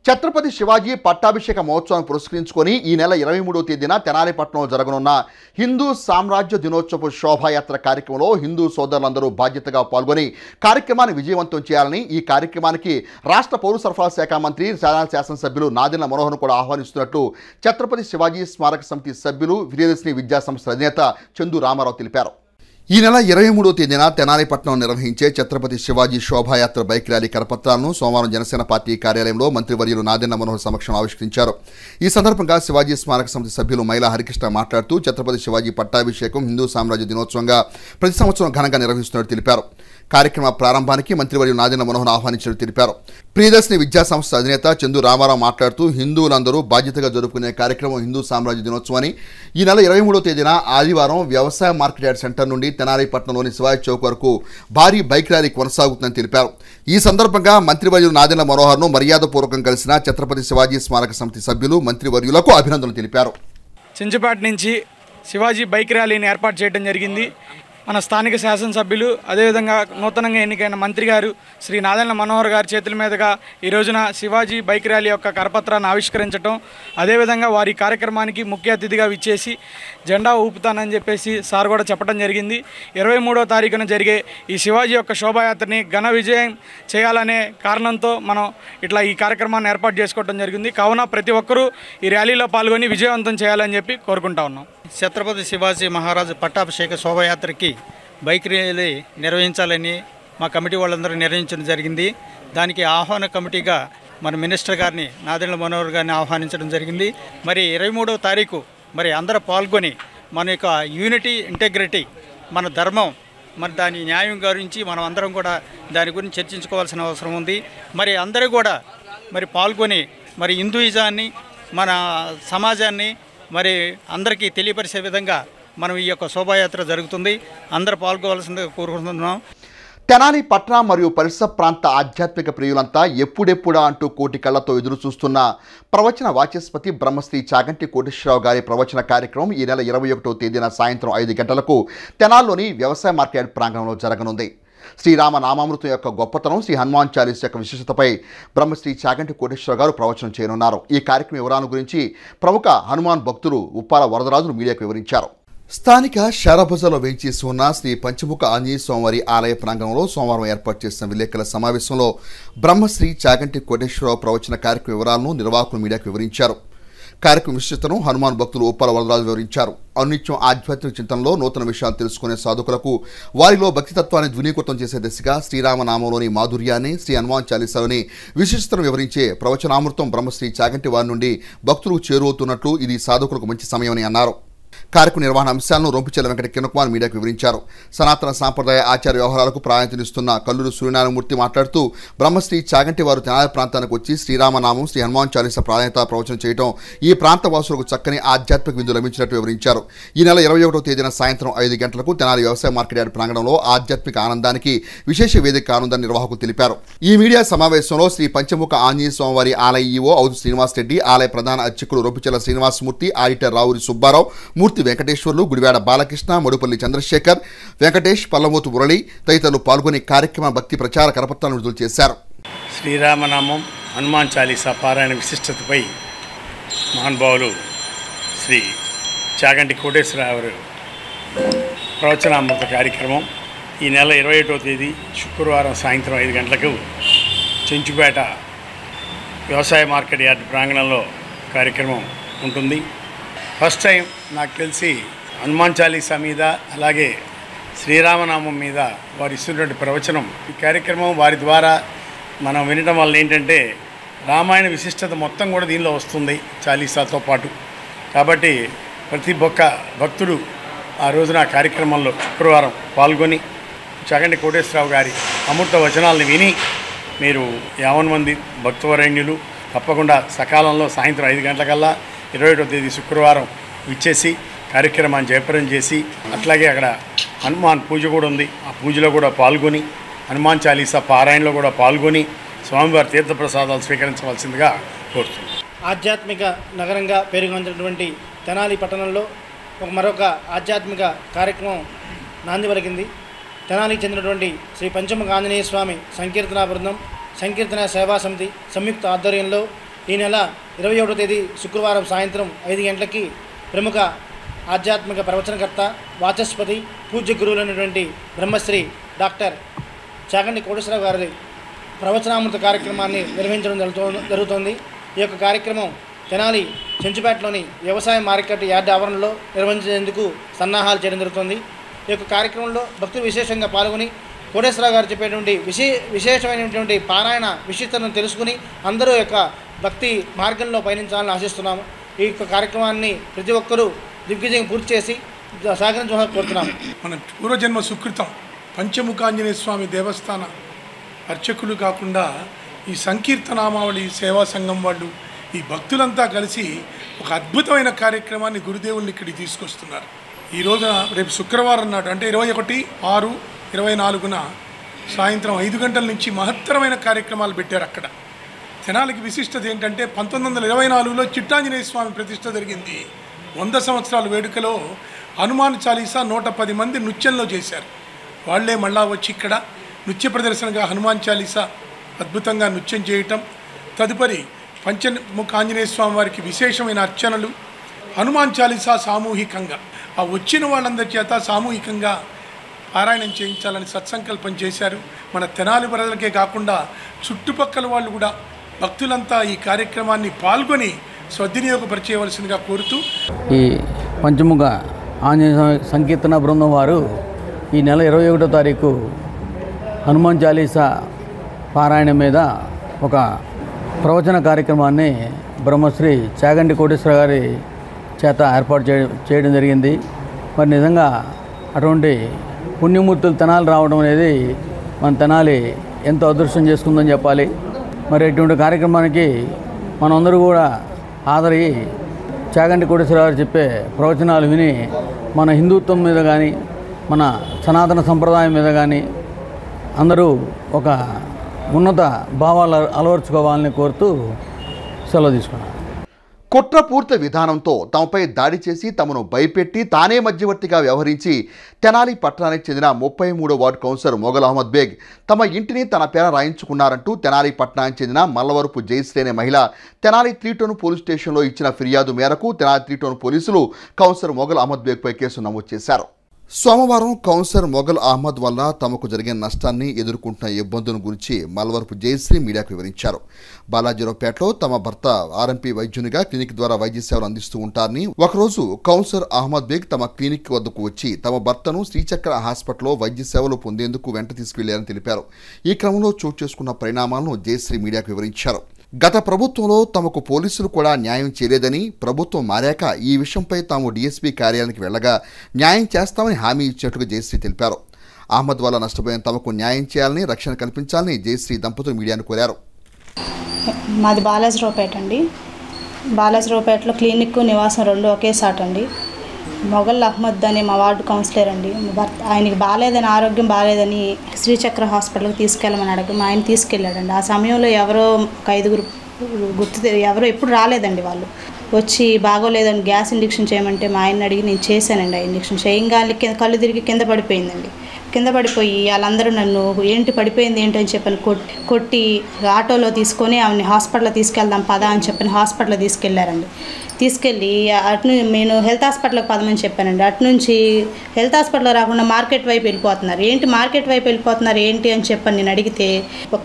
ఛత్రపతి శివాజీ పట్టాభిషేక మహోత్సవాన్ని పురస్కరించుకొని ఈ నెల 23వ తేదీన తెనాలిపట్నంలో జరగనున్న హిందూ సామ్రాజ్య దినోత్సవ శోభాయాత్ర కార్యక్రమంలో హిందూ సోదరులందరూ బాధ్యతగా పాల్గొని కార్యక్రమాన్ని విజయవంతం చేయాలని, ఈ కార్యక్రమానికి రాష్ట్ర పౌర సరఫరాల శాఖ మంత్రి, తెనాలి శాసనసభ్యులు నాదెండ్ల మనోహర్ను కూడా ఆహ్వానిస్తున్నట్టు ఛత్రపతి శివాజీ స్మారక సమితి సభ్యులు, విజయదశమి విద్యాసంస్థ అధినేత చందు రామారావు తెలిపారు. ఈ నెల 23వ తేదీన తెనాలిపట్నం నిర్వహించే ఛత్రపతి శివాజీ శోభాయాత్ర బైక్ ర్యాలీ కరపత్రాలను సోమవారం జనసేన పార్టీ కార్యాలయంలో మంత్రివర్యులు నాదెండ్ల మనోహర్ సమక్షంలో ఆవిష్కరించారు. ఈ సందర్భంగా శివాజీ స్మారక సమితి సభ్యులు మైలా హరికృష్ణ మాట్లాడుతూ ఛత్రపతి శివాజీ పట్టాభిషేకం హిందూ సామ్రాజ్య దినోత్సవంగా ప్రతి సంవత్సరం ఘనంగా నిర్వహిస్తున్నట్టు తెలిపారు. కార్యక్రమ ప్రారంభానికి మంత్రివర్యులు నాదెండ్ల మనోహర్ ఆహ్వానించినట్టు తెలిపారు. ప్రియదర్శిని విద్యాసంస్థ అధినేత చందు రామారావు మాట్లాడుతూ హిందువులందరూ బాధ్యతగా జరుపుకునే కార్యక్రమం హిందూ సామ్రాజ్య దినోత్సవం అని, ఈ నెల 23వ తేదీన ఆదివారం వ్యవసాయ మార్కెట్ యార్డ్ సెంటర్ నుండి తెనాలిపట్నంలోని శివాజీ చౌక్ వరకు భారీ బైక్ ర్యాలీ కొనసాగుతుందని తెలిపారు. ఈ సందర్భంగా మంత్రివర్యులు నాదెండ్ల మనోహర్ను మర్యాదపూర్వకం కలిసిన ఛత్రపతి శివాజీ స్మారక సమితి సభ్యులు మంత్రివర్యులకు అభినందనలు తెలిపారు. చించపేట నుంచి శివాజీ బైక్ ర్యాలీని ఏర్పాటు చేయడం జరిగింది. మన స్థానిక శాసనసభ్యులు, అదేవిధంగా నూతనంగా ఎన్నికైన మంత్రి గారు శ్రీ నాదెండ్ల మనోహర్ గారి చేతుల మీదుగా ఈ రోజున శివాజీ బైక్ ర్యాలీ యొక్క కరపత్రాన్ని ఆవిష్కరించడం, అదేవిధంగా వారి కార్యక్రమానికి ముఖ్య అతిథిగా విచ్చేసి జెండా ఊపుతానని చెప్పేసి సార్ కూడా చెప్పడం జరిగింది. 23వ తారీఖున జరిగే ఈ శివాజీ యొక్క శోభాయాత్రని ఘన విజయం చేయాలనే కారణంతో మనం ఇట్లా ఈ కార్యక్రమాన్ని ఏర్పాటు చేసుకోవడం జరిగింది. కావున ప్రతి ఒక్కరూ ఈ ర్యాలీలో పాల్గొని విజయవంతం చేయాలని చెప్పి కోరుకుంటా ఉన్నాం. ఛత్రపతి శివాజీ మహారాజు పట్టాభిషేక శోభాయాత్రకి బైక్ ర్యాలీ నిర్వహించాలని మా కమిటీ వాళ్ళందరూ నిర్ణయించడం జరిగింది. దానికి ఆహ్వాన కమిటీగా మన మినిస్టర్ గారిని నాదెండ్ల మనోహర్ గారిని ఆహ్వానించడం జరిగింది. మరి 23వ తారీఖు మరి అందరూ పాల్గొని మన యొక్క యూనిటీ, ఇంటెగ్రిటీ, మన ధర్మం, మరి దాని న్యాయం గురించి మనం అందరం కూడా దాని గురించి చర్చించుకోవాల్సిన అవసరం ఉంది. మరి అందరూ కూడా మరి పాల్గొని మరి హిందూయిజాన్ని, మన సమాజాన్ని మరి అందరికీ తెలియపరిచే విధంగా మనం ఈ యొక్క శోభాయాత్ర జరుగుతుంది. అందరూ పాల్గొవాల్సిందిగా కోరుకుంటున్నాం. తెనాలి పట్న మరియు పరిసర ప్రాంత ఆధ్యాత్మిక ప్రియులంతా ఎప్పుడెప్పుడా అంటూ కోటి కళ్లతో ఎదురు చూస్తున్న ప్రవచన వాచస్పతి బ్రహ్మశ్రీ చాగంటి కోటేశ్వరరావు గారి ప్రవచన కార్యక్రమం ఈ నెల 21వ తేదీన సాయంత్రం 5 గంటలకు తెనాల్లోని వ్యవసాయ మార్కెట్ ప్రాంగణంలో జరగనుంది. శ్రీరామ నామామృతం యొక్క గొప్పతనం, శ్రీ హనుమాన్ చాలీస్ యొక్క విశేషతపై బ్రహ్మశ్రీ చాగంటి కోటేశ్వరరావు గారు ప్రవచనం చేయనున్నారు. ఈ కార్యక్రమం వివరాల గురించి ప్రముఖ హనుమాన్ భక్తులు ఉప్పాల వరదరాజును మీడియాకు వివరించారు. స్థానిక షారాబజార్లో వేంచేసి ఉన్న శ్రీ పంచముఖ ఆంజనేయ స్వామివారి ఆలయ ప్రాంగణంలో సోమవారం ఏర్పాటు చేసిన విలేకరుల సమావేశంలో బ్రహ్మశ్రీ చాగంటి కోటేశ్వరరావు ప్రవచన కార్యక్రమ వివరాలను నిర్వాహకులు మీడియాకు వివరించారు. కార్యక్రమ విశిష్టతను హనుమాన్ భక్తులు ఉప్పాల వరదరాజు వివరించారు. అనిత్యం ఆధ్యాత్మిక చింతనలో నూతన విషయాలు తెలుసుకునే సాధకులకు వారిలో భక్తితత్వాన్ని ద్వినీకృతం చేసే దిశగా శ్రీరామనామంలోని మాధుర్యాన్ని, శ్రీ హనుమాన్ చాలీసాలోని విశిష్టతను వివరించే ప్రవచనామృతం బ్రహ్మశ్రీ చాగంటి వారి నుండి భక్తులకు చేరువవుతున్నట్లు ఇది సాధకులకు మంచి సమయమని అన్నారు. కార్యక్రమ నిర్వహణ అంశాలను రొంపిచెల్ల వెంకట కిరణ్ కుమార్ మీడియాకు వివరించారు. సనాతన సాంప్రదాయ ఆచార వ్యవహారాలకు ప్రాధాన్యతనిస్తున్న కల్లూరు సూర్యనారాయణమూర్తి మాట్లాడుతూ బ్రహ్మశ్రీ చాగంటి వారు తెనాలి ప్రాంతానికి వచ్చి శ్రీరామనామం, శ్రీ హనుమాన్ చాలీసా ప్రాధాన్యత ప్రవచనం చేయడం ఈ ప్రాంత వాసులకు చక్కని ఆధ్యాత్మిక విందు లభించినట్టు వివరించారు. ఈ నెల 21వ తేదీన సాయంత్రం 5 గంటలకు తెనాలి వ్యవసాయ మార్కెట్ యార్డ్ ప్రాంగణంలో ఆధ్యాత్మిక ఆనందానికి విశేష వేదిక కానుందని నిర్వాహకులు తెలిపారు. ఈ మీడియా సమావేశంలో శ్రీ పంచముఖ ఆంజనేయ స్వామివారి ఆలయ ఈవో ఔదు శ్రీనివాస్ రెడ్డి, ఆలయ ప్రధాన అర్చకులు రొంపిచెల్ల శ్రీనివాసమూర్తి, ఆడిటర్ రావురి సుబ్బారావు, మూర్తి వెంకటేశ్వర్లు, గుడివాడ బాలకృష్ణ, మడుపల్లి చంద్రశేఖర్, వెంకటేష్, పల్లమూతు మురళి తదితరులు పాల్గొని కార్యక్రమ భక్తి ప్రచార కరపత్రాలను విడుదల చేశారు. శ్రీరామనామం, హనుమాన్ చాలీసా పారాయణ విశిష్టతపై మహానుభావులు శ్రీ చాగంటి కోటేశ్వరరావు ప్రవచనామృత కార్యక్రమం ఈ నెల 21వ తేదీ శుక్రవారం సాయంత్రం 5 గంటలకు చెంచుపేట వ్యవసాయ మార్కెట్ యార్డ్ ప్రాంగణంలో కార్యక్రమం ఉంటుంది. ఫస్ట్ టైం నాకు తెలిసి హనుమాన్ చాలీసా మీద అలాగే శ్రీరామనామం మీద వారు ఇస్తున్నటువంటి ప్రవచనం, ఈ కార్యక్రమం వారి ద్వారా మనం వినడం వల్ల ఏంటంటే రామాయణ విశిష్టత మొత్తం కూడా దీనిలో వస్తుంది చాలీసాతో పాటు. కాబట్టి ప్రతి భక్తుడు ఆ రోజున కార్యక్రమంలో శుక్రవారం పాల్గొని చాగంటి కోటేశ్వరరావు గారి అమృత వచనాలను విని మీరు 50 మంది భక్తవరేణ్యులు తప్పకుండా సకాలంలో సాయంత్రం 5 గంటలకల్లా 21వ తేదీ శుక్రవారం ఇచ్చేసి కార్యక్రమాన్ని జయప్రదం చేసి, అట్లాగే అక్కడ హనుమాన్ పూజ కూడా ఉంది, ఆ పూజలో కూడా పాల్గొని హనుమాన్ చాలీసా పారాయణలో కూడా పాల్గొని స్వామివారి తీర్థప్రసాదాలు స్వీకరించవలసిందిగా కోరుతున్నాను. ఆధ్యాత్మిక నగరంగా పేరుగాంచినటువంటి తెనాలి పట్టణంలో మరొక ఆధ్యాత్మిక కార్యక్రమం నాంది పలికింది. తెనాలికి చెందినటువంటి శ్రీ పంచముఖ ఆంజనేయ స్వామి సంకీర్తన బృందం, సంకీర్తన సేవా సమితి సంయుక్త ఆధ్వర్యంలో ఈ నెల 21వ తేదీ శుక్రవారం సాయంత్రం 5 గంటలకి ప్రముఖ ఆధ్యాత్మిక ప్రవచనకర్త, వాచస్పతి, పూజ్య గురువులైనటువంటి బ్రహ్మశ్రీ డాక్టర్ చాగంటి కోటేశ్వరరావు గారి ప్రవచనామృత కార్యక్రమాన్ని నిర్వహించడం జరుగుతోంది. ఈ యొక్క కార్యక్రమం తెనాలి చెంచుపేటలోని వ్యవసాయ మార్కెట్ యార్డ్ ఆవరణలో నిర్వహించేందుకు సన్నాహాలు చేయడం జరుగుతుంది. ఈ యొక్క కార్యక్రమంలో భక్తులు విశేషంగా పాల్గొని కోటేశ్వరరావు గారు చెప్పేటువంటి విశేషమైనటువంటి పారాయణ విశిష్టతను తెలుసుకుని అందరూ యొక్క భక్తి మార్గంలో పయనించాలని ఆశిస్తున్నాము. ఈ యొక్క కార్యక్రమాన్ని ప్రతి ఒక్కరూ దిగ్విజయం పూర్తి చేసి సహకరించాలని కోరుతున్నాము. మన పూర్వజన్మ సుకృతం పంచముఖాంజనేయ స్వామి దేవస్థాన అర్చకులు కాకుండా ఈ సంకీర్తనామావళి సేవా సంఘం వాళ్ళు, ఈ భక్తులంతా కలిసి ఒక అద్భుతమైన కార్యక్రమాన్ని గురుదేవుల్ని ఇక్కడికి తీసుకొస్తున్నారు. ఈ రోజున రేపు శుక్రవారం నాడు అంటే 21/6/24 సాయంత్రం 5 గంటల నుంచి మహత్తరమైన కార్యక్రమాలు పెట్టారు. అక్కడ తెనాలికి విశిష్టత ఏంటంటే 1924లో చిట్టాంజనేయ స్వామి ప్రతిష్ట జరిగింది. 100 సంవత్సరాల వేడుకలో హనుమాన్ చాలీసా 110 మంది నృత్యంలో చేశారు. వాళ్లే మళ్ళా వచ్చి ఇక్కడ నృత్య ప్రదర్శనగా హనుమాన్ చాలీసా అద్భుతంగా నృత్యం చేయటం, తదుపరి పంచముఖ ఆంజనేయ స్వామి వారికి విశేషమైన అర్చనలు, హనుమాన్ చాలీసా సామూహికంగా ఆ వచ్చిన వాళ్ళందరి చేత సామూహికంగా పారాయణం చేయించాలని సత్సంకల్పం చేశారు. మన తెనాలి ప్రజలకే కాకుండా చుట్టుపక్కల వాళ్ళు కూడా భక్తులంతా ఈ కార్యక్రమాన్ని పాల్గొని సద్వినియోగపరిచేయవలసిందిగా కోరుతూ ఈ పంచముఖ ఆంజనేయ సంకీర్తన బృందం వారు ఈ నెల 21వ తారీఖు హనుమాన్ చాలీసా పారాయణ మీద ఒక ప్రవచన కార్యక్రమాన్ని బ్రహ్మశ్రీ చాగంటి కోటేశ్వర గారి చేత ఏర్పాటు చేయడం జరిగింది. మరి నిజంగా అటువంటి పుణ్యమూర్తులు తెనాలి రావడం అనేది మన తెనాలి ఎంతో అదృష్టం చేసుకుందని చెప్పాలి. మరి ఇటువంటి కార్యక్రమానికి మనందరూ కూడా హాజరై చాగంటి కోటేశ్వర గారు చెప్పే ప్రవచనాలు విని మన హిందుత్వం మీద కానీ మన సనాతన సంప్రదాయం మీద కానీ అందరూ ఒక ఉన్నత భావాలు అలవర్చుకోవాలని కోరుతూ సెలవు తీసుకున్నారు. కుట్రపూర్త విధానంతో తమపై దాడి చేసి తమను భయపెట్టి తానే మధ్యవర్తిగా వ్యవహరించి తెనాలి పట్టణానికి చెందిన 33వ వార్డు కౌన్సిలర్ మొగల్ అహ్మద్ బేగ్ తమ ఇంటిని తన పేర రాయించుకున్నారంటూ తెనాలి పట్టణానికి చెందిన మల్లవరపు జయశ్రీ అనే మహిళ తెనాలి 3 టౌన్ పోలీస్ స్టేషన్లో ఇచ్చిన ఫిర్యాదు మేరకు తెనాలి 3 టౌన్ పోలీసులు కౌన్సిలర్ మొగల్ అహ్మద్ బేగ్పై కేసు నమోదు చేశారు. సోమవారం కౌన్సిలర్ మొగల్ అహ్మద్ వల్ల తమకు జరిగిన నష్టాన్ని ఎదుర్కొంటున్న ఇబ్బందుల గురించి మల్వరపు జయశ్రీ మీడియాకు వివరించారు. బాలాజీరావుపేటలో తమ భర్త ఆర్ఎంపీ వైద్యునిగా క్లినిక్ ద్వారా వైద్య సేవలు అందిస్తూ ఉంటారని, ఒకరోజు కౌన్సిలర్ అహ్మద్ బేగ్ తమ క్లినిక్ వద్దకు వచ్చి తమ భర్తను శ్రీచక్ర హాస్పిటల్లో వైద్య సేవలు పొందేందుకు వెంట తీసుకువెళ్లారని తెలిపారు. ఈ క్రమంలో చోటు చేసుకున్న పరిణామాలను జయశ్రీ మీడియాకు వివరించారు. గత ప్రభుత్వంలో తమకు పోలీసులు కూడా న్యాయం చేయలేదని, ప్రభుత్వం మారాక ఈ విషయంపై తాము డీఎస్పీ కార్యాలయానికి వెళ్లగా న్యాయం చేస్తామని హామీ ఇచ్చినట్టుగా జయశ్రీ తెలిపారు. అహ్మద్ వల్ల నష్టపోయిన తమకు న్యాయం చేయాలని, రక్షణ కల్పించాలని జయశ్రీ దంపతులు మీడియాను కోరారు. మాది బాలాజీరావుపేట అండి. బాలాజీరావుపేటలో క్లినిక్ నివాసం 2 ఒకే సాట్ అండి. మొగల్ అహ్మద్ అనే మా వార్డు కౌన్సిలర్ అండి. ఆయనకి బాగాలేదని, ఆరోగ్యం బాగాలేదని శ్రీచక్ర హాస్పిటల్కి తీసుకెళ్ళమని అడగ ఆయన తీసుకెళ్ళాడండి. ఆ సమయంలో ఎవరో ఒక 5గురు ఎవరో ఎప్పుడు రాలేదండి. వాళ్ళు వచ్చి బాగోలేదని గ్యాస్ ఇంజెక్షన్ చేయమంటే మా ఆయన అడిగి నేను చేశానండి. ఆ ఇంజెక్షన్ చేయగానే కళ్ళు తిరిగి కింద పడిపోయిందండి. కింద పడిపోయి వాళ్ళందరూ నన్ను ఏంటి పడిపోయింది ఏంటని చెప్పని కొట్టి ఆటోలో తీసుకొని ఆమెని హాస్పిటల్లో తీసుకెళ్దాం పదా అని చెప్పని హాస్పిటల్లో తీసుకెళ్లారండి. తీసుకెళ్ళి అటు నేను హెల్త్ హాస్పిటల్కి పదమని చెప్పానండి. అటు నుంచి హెల్త్ హాస్పిటల్ రాకుండా మార్కెట్ వైపు వెళ్ళిపోతున్నారు. ఏంటి మార్కెట్ వైపు వెళ్ళిపోతున్నారు ఏంటి అని చెప్పని నేను అడిగితే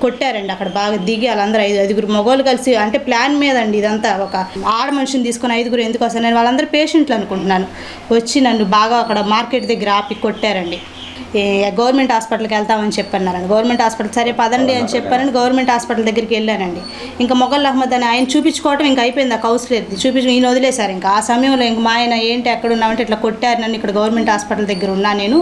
కొట్టారండి. అక్కడ బాగా దిగి వాళ్ళందరూ 5 మగవాళ్ళు కలిసి, అంటే ప్లాన్ మీద అండి ఇదంతా. ఒక ఆడ మనిషిని తీసుకొని 5 ఎందుకు వస్తారు? నేను వాళ్ళందరూ పేషెంట్లు అనుకుంటున్నాను. వచ్చి నన్ను బాగా అక్కడ మార్కెట్ దగ్గర ఆపి కొట్టారండి. గవర్నమెంట్ హాస్పిటల్కి వెళ్తామని చెప్పన్నారండి. గవర్నమెంట్ హాస్పిటల్ సరే పదండి అని చెప్పారండి. గవర్నమెంట్ హాస్పిటల్ దగ్గరికి వెళ్ళానండి. ఇంకా మొగల్ అహ్మద్ అని ఆయన చూపించుకోవటం ఇంకా అయిపోయింది. ఆ కౌన్సిలర్ది ఈయన వదిలేశారు. ఇంకా ఆ సమయంలో ఇంక మా ఆయన ఏంటి ఎక్కడ ఉన్నామంటే ఇట్లా కొట్టారు నన్ను, ఇక్కడ గవర్నమెంట్ హాస్పిటల్ దగ్గర ఉన్నా నేను,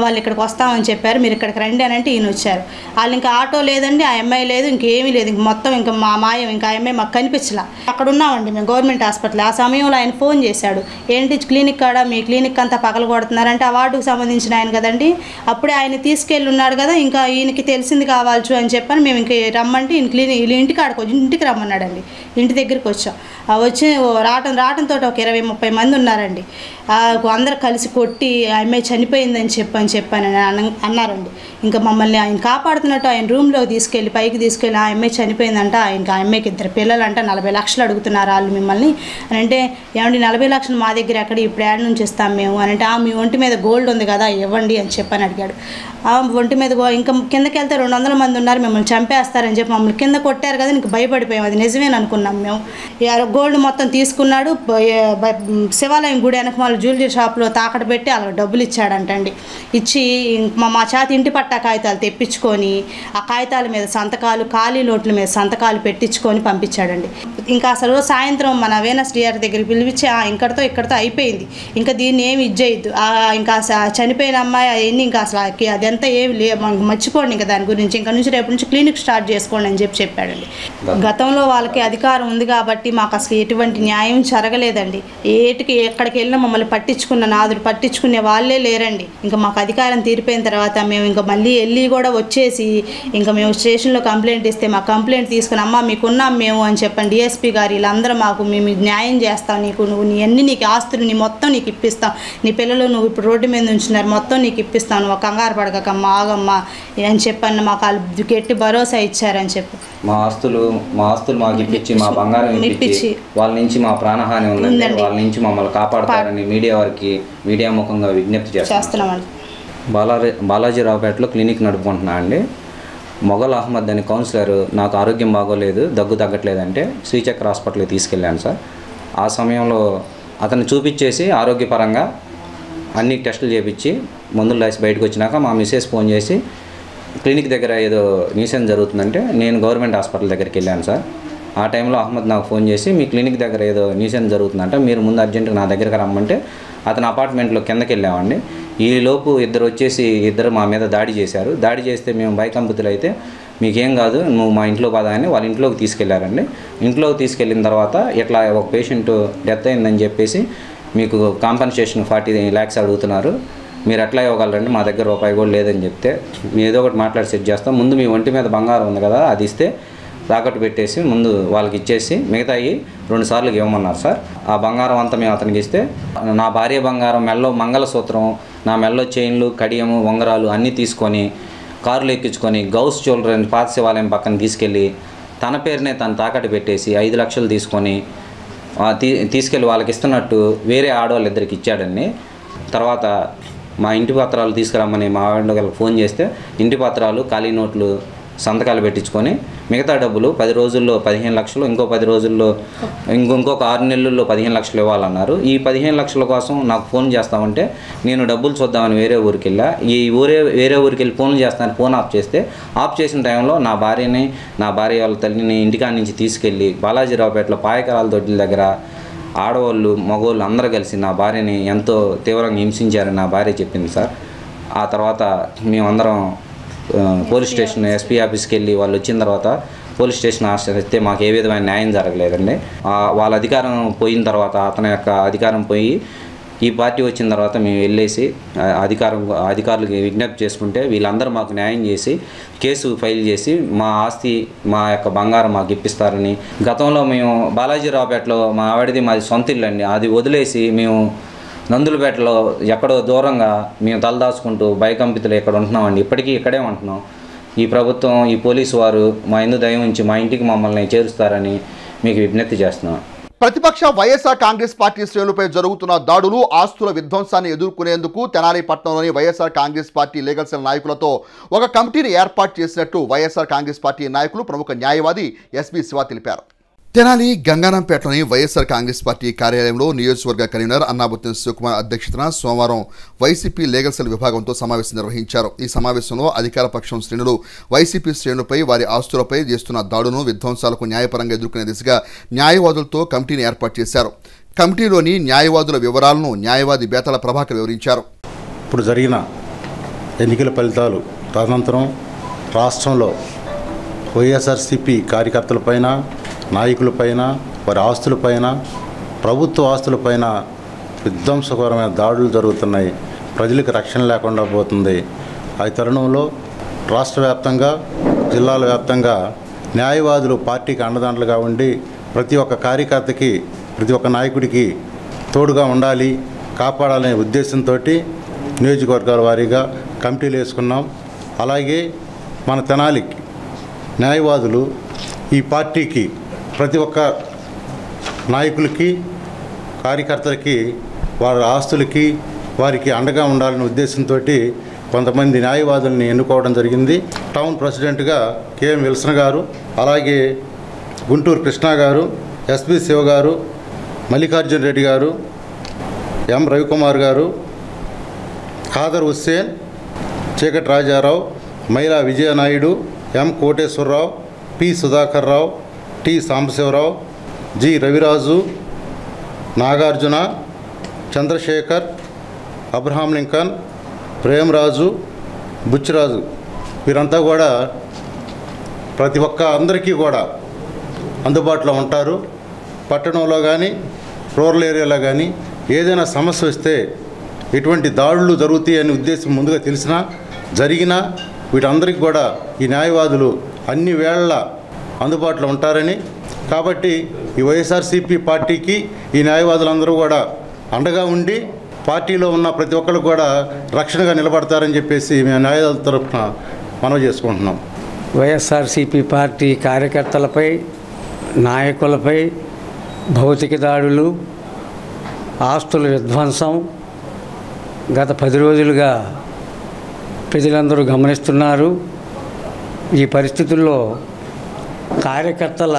వాళ్ళు ఇక్కడికి వస్తామని చెప్పారు, మీరు ఇక్కడికి రండి అని అంటే ఈయన వచ్చారు. వాళ్ళు ఇంకా ఆటో లేదండి, ఆ అమ్మాయి లేదు, ఇంకేమీ లేదు. ఇంక మొత్తం ఇంకా మా మాయం, ఇంకా ఆ అమ్మాయి మాకు కనిపించలా. అక్కడ ఉన్నామండి మేము గవర్నమెంట్ హాస్పిటల్. ఆ సమయంలో ఆయన ఫోన్ చేశాడు, ఏంటి క్లినిక్ కాడ మీ క్లినిక్ అంతా పగలగొడుతున్నారంటే ఆ వార్డుకు సంబంధించిన ఆయన కదండి, అప్పుడే ఆయన తీసుకెళ్ళి ఉన్నాడు కదా, ఇంకా ఈయనకి తెలిసింది కావాల్చు అని చెప్పని మేము ఇంక రమ్మంటే ఈయన క్లినిక్ ఇంటికి రమ్మన్నాడండి. ఇంటి దగ్గరికి వచ్చాం. వచ్చి రావడంతో ఒక 20-30 మంది ఉన్నారండి. అందరు కలిసి కొట్టి ఆ అమ్మాయి చనిపోయిందని చెప్పాను అన్నారండి. ఇంకా మమ్మల్ని ఆయన కాపాడుతున్నట్టు ఆయన రూమ్లోకి తీసుకెళ్ళి పైకి తీసుకెళ్ళి ఆ అమ్మాయి చనిపోయిందంట. ఇంకా ఆ అమ్మాయికి 2 పిల్లలంట, 40 లక్షలు అడుగుతున్నారు వాళ్ళు మిమ్మల్ని అని అంటే, ఏమండి 40 లక్షలు మా దగ్గర ఎక్కడ, ఇప్పుడు యాడ్ నుంచి ఇస్తాం మేము అని అంటే, మీ ఒంటి మీద గోల్డ్ ఉంది కదా ఇవ్వండి అని చెప్పని అడిగాడు. ఒంటి మీద ఇంకా కిందకి వెళ్తే 200 మంది ఉన్నారు, మిమ్మల్ని చంపేస్తారని చెప్పి మమ్మల్ని కింద కొట్టారు కదా, ఇంక భయపడిపోయాం. అది నిజమేని అనుకున్నాం మేము. గోల్డ్ మొత్తం తీసుకున్నాడు. శివాలయం గుడి వెనకమాల జ్యువెలరీ షాప్లో తాకట్టు పెట్టి అలా డబ్బులు ఇచ్చాడంటండి. ఇచ్చి మా చేతి ఇంటి పట్టా కాగితాలు తెప్పించుకొని ఆ కాగితాల మీద సంతకాలు, ఖాళీ నోట్ల మీద సంతకాలు పెట్టించుకొని పంపించాడండి. ఇంకా అసలు సాయంత్రం మన వేనస్ డిఆర్ దగ్గరికి పిలిపించి ఇక్కడితో అయిపోయింది, ఇంకా దీన్ని ఏమి ఇచ్చేయద్దు, ఇంకా చనిపోయిన అమ్మాయి అవన్నీ ఇంకా అసలు అదంతా ఏమి మర్చిపోండి ఇంకా దాని గురించి, ఇంకా నుంచి రేపు నుంచి క్లినిక్ స్టార్ట్ చేసుకోండి అని చెప్పాడండి. గతంలో వాళ్ళకి అధికారం ఉంది కాబట్టి మాకు అసలు ఎటువంటి న్యాయం జరగలేదండి. ఎక్కడికి వెళ్ళినా మమ్మల్ని పట్టించుకున్న నాదుడు పట్టించుకునే వాళ్ళే లేరండి. ఇంకా మాకు అధికారం తీరిపోయిన తర్వాత మేము ఇంకా మళ్ళీ వెళ్ళి కూడా వచ్చేసి ఇంకా మేము స్టేషన్లో కంప్లైంట్ ఇస్తే మా కంప్లైంట్ తీసుకుని అమ్మ మీకున్నాం మేము అని చెప్పండి డిఎస్పీ గారు వీళ్ళందరూ మాకు మేము న్యాయం చేస్తాం, నువ్వు నీకు ఆస్తులు మొత్తం నీకు ఇప్పిస్తాం, నీ పిల్లలు నువ్వు ఇప్పుడు రోడ్డు మీద ఉంచున్నారు మొత్తం నీకు ఇప్పిస్తాను, నువ్వు కంగారు పడకమ్మ ఆగమ్మ అని చెప్పండి మాకు వాళ్ళు గట్టి భరోసా ఇచ్చారని చెప్పి మా ఆస్తులు మాకు ఇప్పించి మా బంగారం ఇప్పించి వాళ్ళ నుంచి మా ప్రాణహాని ఉందండి, వాళ్ళ నుంచి మమ్మల్ని కాపాడతారని మీడియా ముఖంగా విజ్ఞప్తి చేస్తున్నామండి. బాలాజీరావుపేటలో క్లినిక్ నడుపుకుంటున్నా అండి. మొగల్ అహ్మద్ అని కౌన్సిలర్ నాకు ఆరోగ్యం బాగోలేదు, దగ్గు తగ్గట్లేదంటే శ్రీచక్ర హాస్పిటల్కి తీసుకెళ్ళాను సార్. ఆ సమయంలో అతను చూపించేసి ఆరోగ్యపరంగా అన్ని టెస్టులు చేయించి మందులు రాసి బయటకు వచ్చినాక మా మిస్సెస్ ఫోన్ చేసి క్లినిక్ దగ్గర ఏదో న్యూసెన్స్ జరుగుతుందంటే నేను గవర్నమెంట్ హాస్పిటల్ దగ్గరికి వెళ్ళాను సార్. ఆ టైంలో అహ్మద్ నాకు ఫోన్ చేసి మీ క్లినిక్ దగ్గర ఏదో న్యూసెన్స్ జరుగుతుందంటే మీరు ముందు అర్జెంటుగా నా దగ్గరకు రమ్మంటే అతని అపార్ట్మెంట్లో కిందకి వెళ్ళామండి. ఈలోపు ఇద్దరు మా మీద దాడి చేశారు. దాడి చేస్తే మేము భయకంపితులు అయితే మీకేం కాదు నువ్వు మా ఇంట్లో పదా అని వాళ్ళ ఇంట్లోకి తీసుకెళ్లారండి. ఇంట్లోకి తీసుకెళ్ళిన తర్వాత ఇట్లా ఒక పేషెంట్ డెత్ అయిందని చెప్పేసి మీకు కాంపన్సేషన్ 40 lakhs అడుగుతున్నారు, మీరు ఎట్లా ఇవ్వగలరండి, మా దగ్గర రూపాయి కూడా లేదని చెప్తే ఏదో ఒకటి మాట్లాడి సెట్ చేస్తాం, ముందు మీ ఒంటి మీద బంగారం ఉంది కదా అది ఇస్తే తాకట్టు పెట్టేసి ముందు వాళ్ళకి ఇచ్చేసి మిగతాయి 2 సార్లు ఇవ్వమన్నారు సార్. ఆ బంగారం అంతా మేము అతనికి ఇస్తే నా భార్య బంగారం మెల్లో మంగళసూత్రం, నా మెల్లో చైన్లు, కడియము, ఉంగరాలు అన్నీ తీసుకొని కారులు ఎక్కించుకొని గౌస్ చిల్డ్రన్ పాత శివాలయం పక్కన తీసుకెళ్ళి తన పేరునే తను తాకట్టు పెట్టేసి 5 లక్షలు తీసుకెళ్ళి వాళ్ళకి ఇస్తున్నట్టు వేరే ఆడవాళ్ళు ఇద్దరికి ఇచ్చాడండి. తర్వాత మా ఇంటి పత్రాలు తీసుకురమ్మని మా వాళ్ళకి ఫోన్ చేస్తే ఇంటి పత్రాలు, ఖాళీ నోట్లు, సంతకాలు పెట్టించుకొని మిగతా డబ్బులు 10 రోజుల్లో 15 లక్షలు, ఇంకో 10 రోజుల్లో ఇంకొక 6 నెలల్లో 15 లక్షలు ఇవ్వాలన్నారు. ఈ 15 లక్షల కోసం నాకు ఫోన్ చేస్తామంటే నేను డబ్బులు చూద్దామని వేరే ఊరికి వెళ్ళా. వేరే ఊరికి వెళ్ళి ఫోన్లు చేస్తాను, ఫోన్ ఆఫ్ చేసిన టైంలో నా భార్య వాళ్ళ తల్లిని ఇంటికాడ నుంచి తీసుకెళ్ళి బాలాజీరావుపేటలో పాయకరాల దొడ్ల దగ్గర ఆడవాళ్ళు మగవాళ్ళు అందరూ కలిసి నా భార్యని ఎంతో తీవ్రంగా హింసించారని నా భార్య చెప్పింది సార్. ఆ తర్వాత మేమందరం పోలీస్ స్టేషన్ ఎస్పీ ఆఫీస్కి వెళ్ళి వాళ్ళు వచ్చిన తర్వాత పోలీస్ స్టేషన్ ఆశ్రయిస్తే మాకు ఏ విధమైన న్యాయం జరగలేదండి. వాళ్ళ అధికారం పోయిన తర్వాత అతని యొక్క అధికారం పోయి ఈ పార్టీ వచ్చిన తర్వాత మేము వెళ్ళేసి అధికారులకు విజ్ఞప్తి చేసుకుంటే వీళ్ళందరూ మాకు న్యాయం చేసి కేసు ఫైల్ చేసి మా ఆస్తి మా యొక్క బంగారం మాకు ఇప్పిస్తారని. గతంలో మేము బాలాజీరావుపేటలో మాది సొంత ఇల్లు అండి, అది వదిలేసి మేము నందులపేటలో ఎక్కడో దూరంగా మేము తలదాచుకుంటూ భయకంపితులు ఇక్కడ ఉంటున్నామండి. ఇప్పటికీ ఇక్కడే ఉంటున్నాం. ఈ ప్రభుత్వం ఈ పోలీసు వారు మా ఇందు దయ ఉంచి మా ఇంటికి మమ్మల్ని చేరుస్తారని మీకు విజ్ఞప్తి చేస్తున్నాం. ప్రతిపక్ష వైఎస్ఆర్ కాంగ్రెస్ పార్టీ శ్రేణులపై జరుగుతున్న దాడులు, ఆస్తుల విధ్వంసాన్ని ఎదుర్కొనేందుకు తెనాలి పట్టణంలోని YSR Congress party legal cell నాయకులతో ఒక కమిటీని ఏర్పాటు చేసినట్టు వైఎస్ఆర్ కాంగ్రెస్ పార్టీ నాయకులు ప్రముఖ న్యాయవాది ఎస్బీ శివ తెలిపారు. తెనాలి గంగానంపేటలోని వైఎస్ఆర్ కాంగ్రెస్ పార్టీ కార్యాలయంలో నియోజకవర్గ కన్వీనర్ అన్నాబుత్తిన శివకుమార్ అధ్యక్షతన సోమవారం వైసీపీ లీగల్ సెల్ విభాగంతో సమావేశం నిర్వహించారు. ఈ సమావేశంలో అధికార పక్షం శ్రేణులు వైసీపీ శ్రేణులపై వారి ఆస్తులపై చేస్తున్న దాడును, విధ్వంసాలకు న్యాయపరంగా ఎదుర్కొనే దిశగా న్యాయవాదులతో కమిటీని ఏర్పాటు చేశారు. కమిటీలోని న్యాయవాదుల వివరాలను న్యాయవాది బేతాళ ప్రభాకర్ వివరించారు. ఇప్పుడు జరిగిన ఎన్నికల ఫలితాలు తదనంతరం రాష్ట్రంలో వైఎస్ఆర్సీపీ కార్యకర్తలపైన, నాయకులపైన, వారి ఆస్తులపైన, ప్రభుత్వ ఆస్తులపైన విధ్వంసకరమైన దాడులు జరుగుతున్నాయి. ప్రజలకు రక్షణ లేకుండా పోతుంది. ఆ తరుణంలో రాష్ట్ర వ్యాప్తంగా, జిల్లాల వ్యాప్తంగా న్యాయవాదులు పార్టీకి అండదండలుగా ఉండి ప్రతి ఒక్క కార్యకర్తకి, ప్రతి ఒక్క నాయకుడికి తోడుగా ఉండాలి, కాపాడాలనే ఉద్దేశంతో నియోజకవర్గాల వారీగా కమిటీలు వేసుకున్నాం. అలాగే మన తెనాలికి న్యాయవాదులు ఈ పార్టీకి ప్రతి ఒక్క నాయకులకి, కార్యకర్తలకి, వారి ఆస్తులకి, వారికి అండగా ఉండాలనే ఉద్దేశంతో కొంతమంది న్యాయవాదుల్ని ఎన్నుకోవడం జరిగింది. టౌన్ ప్రెసిడెంట్గా కేఎం విల్సన్ గారు, అలాగే గుంటూరు కృష్ణ గారు, ఎస్బీ శివ గారు, మల్లికార్జున రెడ్డి గారు, ఎం రవికుమార్ గారు, Khader Hussain, Cheekati Rajarao, Myla Vijayanaidu, M Koteswararao, P Sudhakar Rao, T Sambasivarao, G Raviraju, Nagarjuna, Chandrasekhar, Abraham Lincoln, Premaraju, Buchiraju, వీరంతా కూడా ప్రతి ఒక్క అందరికీ కూడా అందుబాటులో ఉంటారు. పట్టణంలో కానీ రూరల్ ఏరియాలో కానీ ఏదైనా సమస్య వస్తే ఎటువంటి దాడులు జరుగుతాయి అనే ఉద్దేశం ముందుగా తెలిసినా, జరిగినా వీటందరికీ కూడా ఈ న్యాయవాదులు అన్ని వేళ అందుబాటులో ఉంటారని, కాబట్టి ఈ వైఎస్ఆర్సీపీ పార్టీకి ఈ న్యాయవాదులందరూ కూడా అండగా ఉండి పార్టీలో ఉన్న ప్రతి ఒక్కరు కూడా రక్షణగా నిలబడతారని చెప్పేసి మేము న్యాయవాదుల తరఫున మనవి చేసుకుంటున్నాం. వైఎస్ఆర్సీపీ పార్టీ కార్యకర్తలపై, నాయకులపై భౌతిక దాడులు, ఆస్తుల విధ్వంసం గత 10 రోజులుగా ప్రజలందరూ గమనిస్తున్నారు. ఈ పరిస్థితుల్లో కార్యకర్తల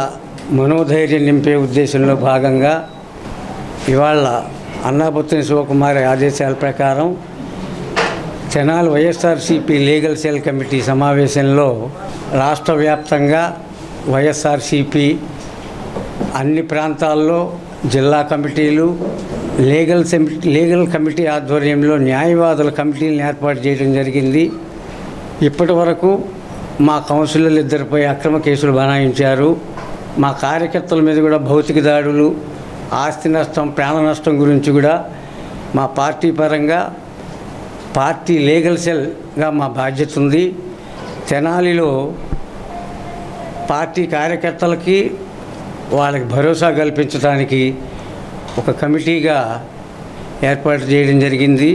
మనోధైర్యం నింపే ఉద్దేశంలో భాగంగా ఇవాళ అన్నాబుత్తిన శివకుమార్ ఆదేశాల ప్రకారం Tenali YSRCP legal cell committee సమావేశంలో రాష్ట్ర వ్యాప్తంగా వైఎస్ఆర్సీపీ అన్ని ప్రాంతాల్లో జిల్లా కమిటీలు, లీగల్ కమిటీ ఆధ్వర్యంలో న్యాయవాదుల కమిటీలను ఏర్పాటు చేయడం జరిగింది. ఇప్పటి వరకు మా కౌన్సిలర్లు 2పై అక్రమ కేసులు బనాయించారు. మా కార్యకర్తల మీద కూడా భౌతిక దాడులు, ఆస్తి నష్టం, ప్రాణ నష్టం గురించి కూడా మా పార్టీ పరంగా పార్టీ లీగల్ సెల్గా మా బాధ్యత ఉంది. తెనాలిలో పార్టీ కార్యకర్తలకి వాళ్ళకి భరోసా కల్పించడానికి ఒక కమిటీగా ఏర్పాటు చేయడం జరిగింది.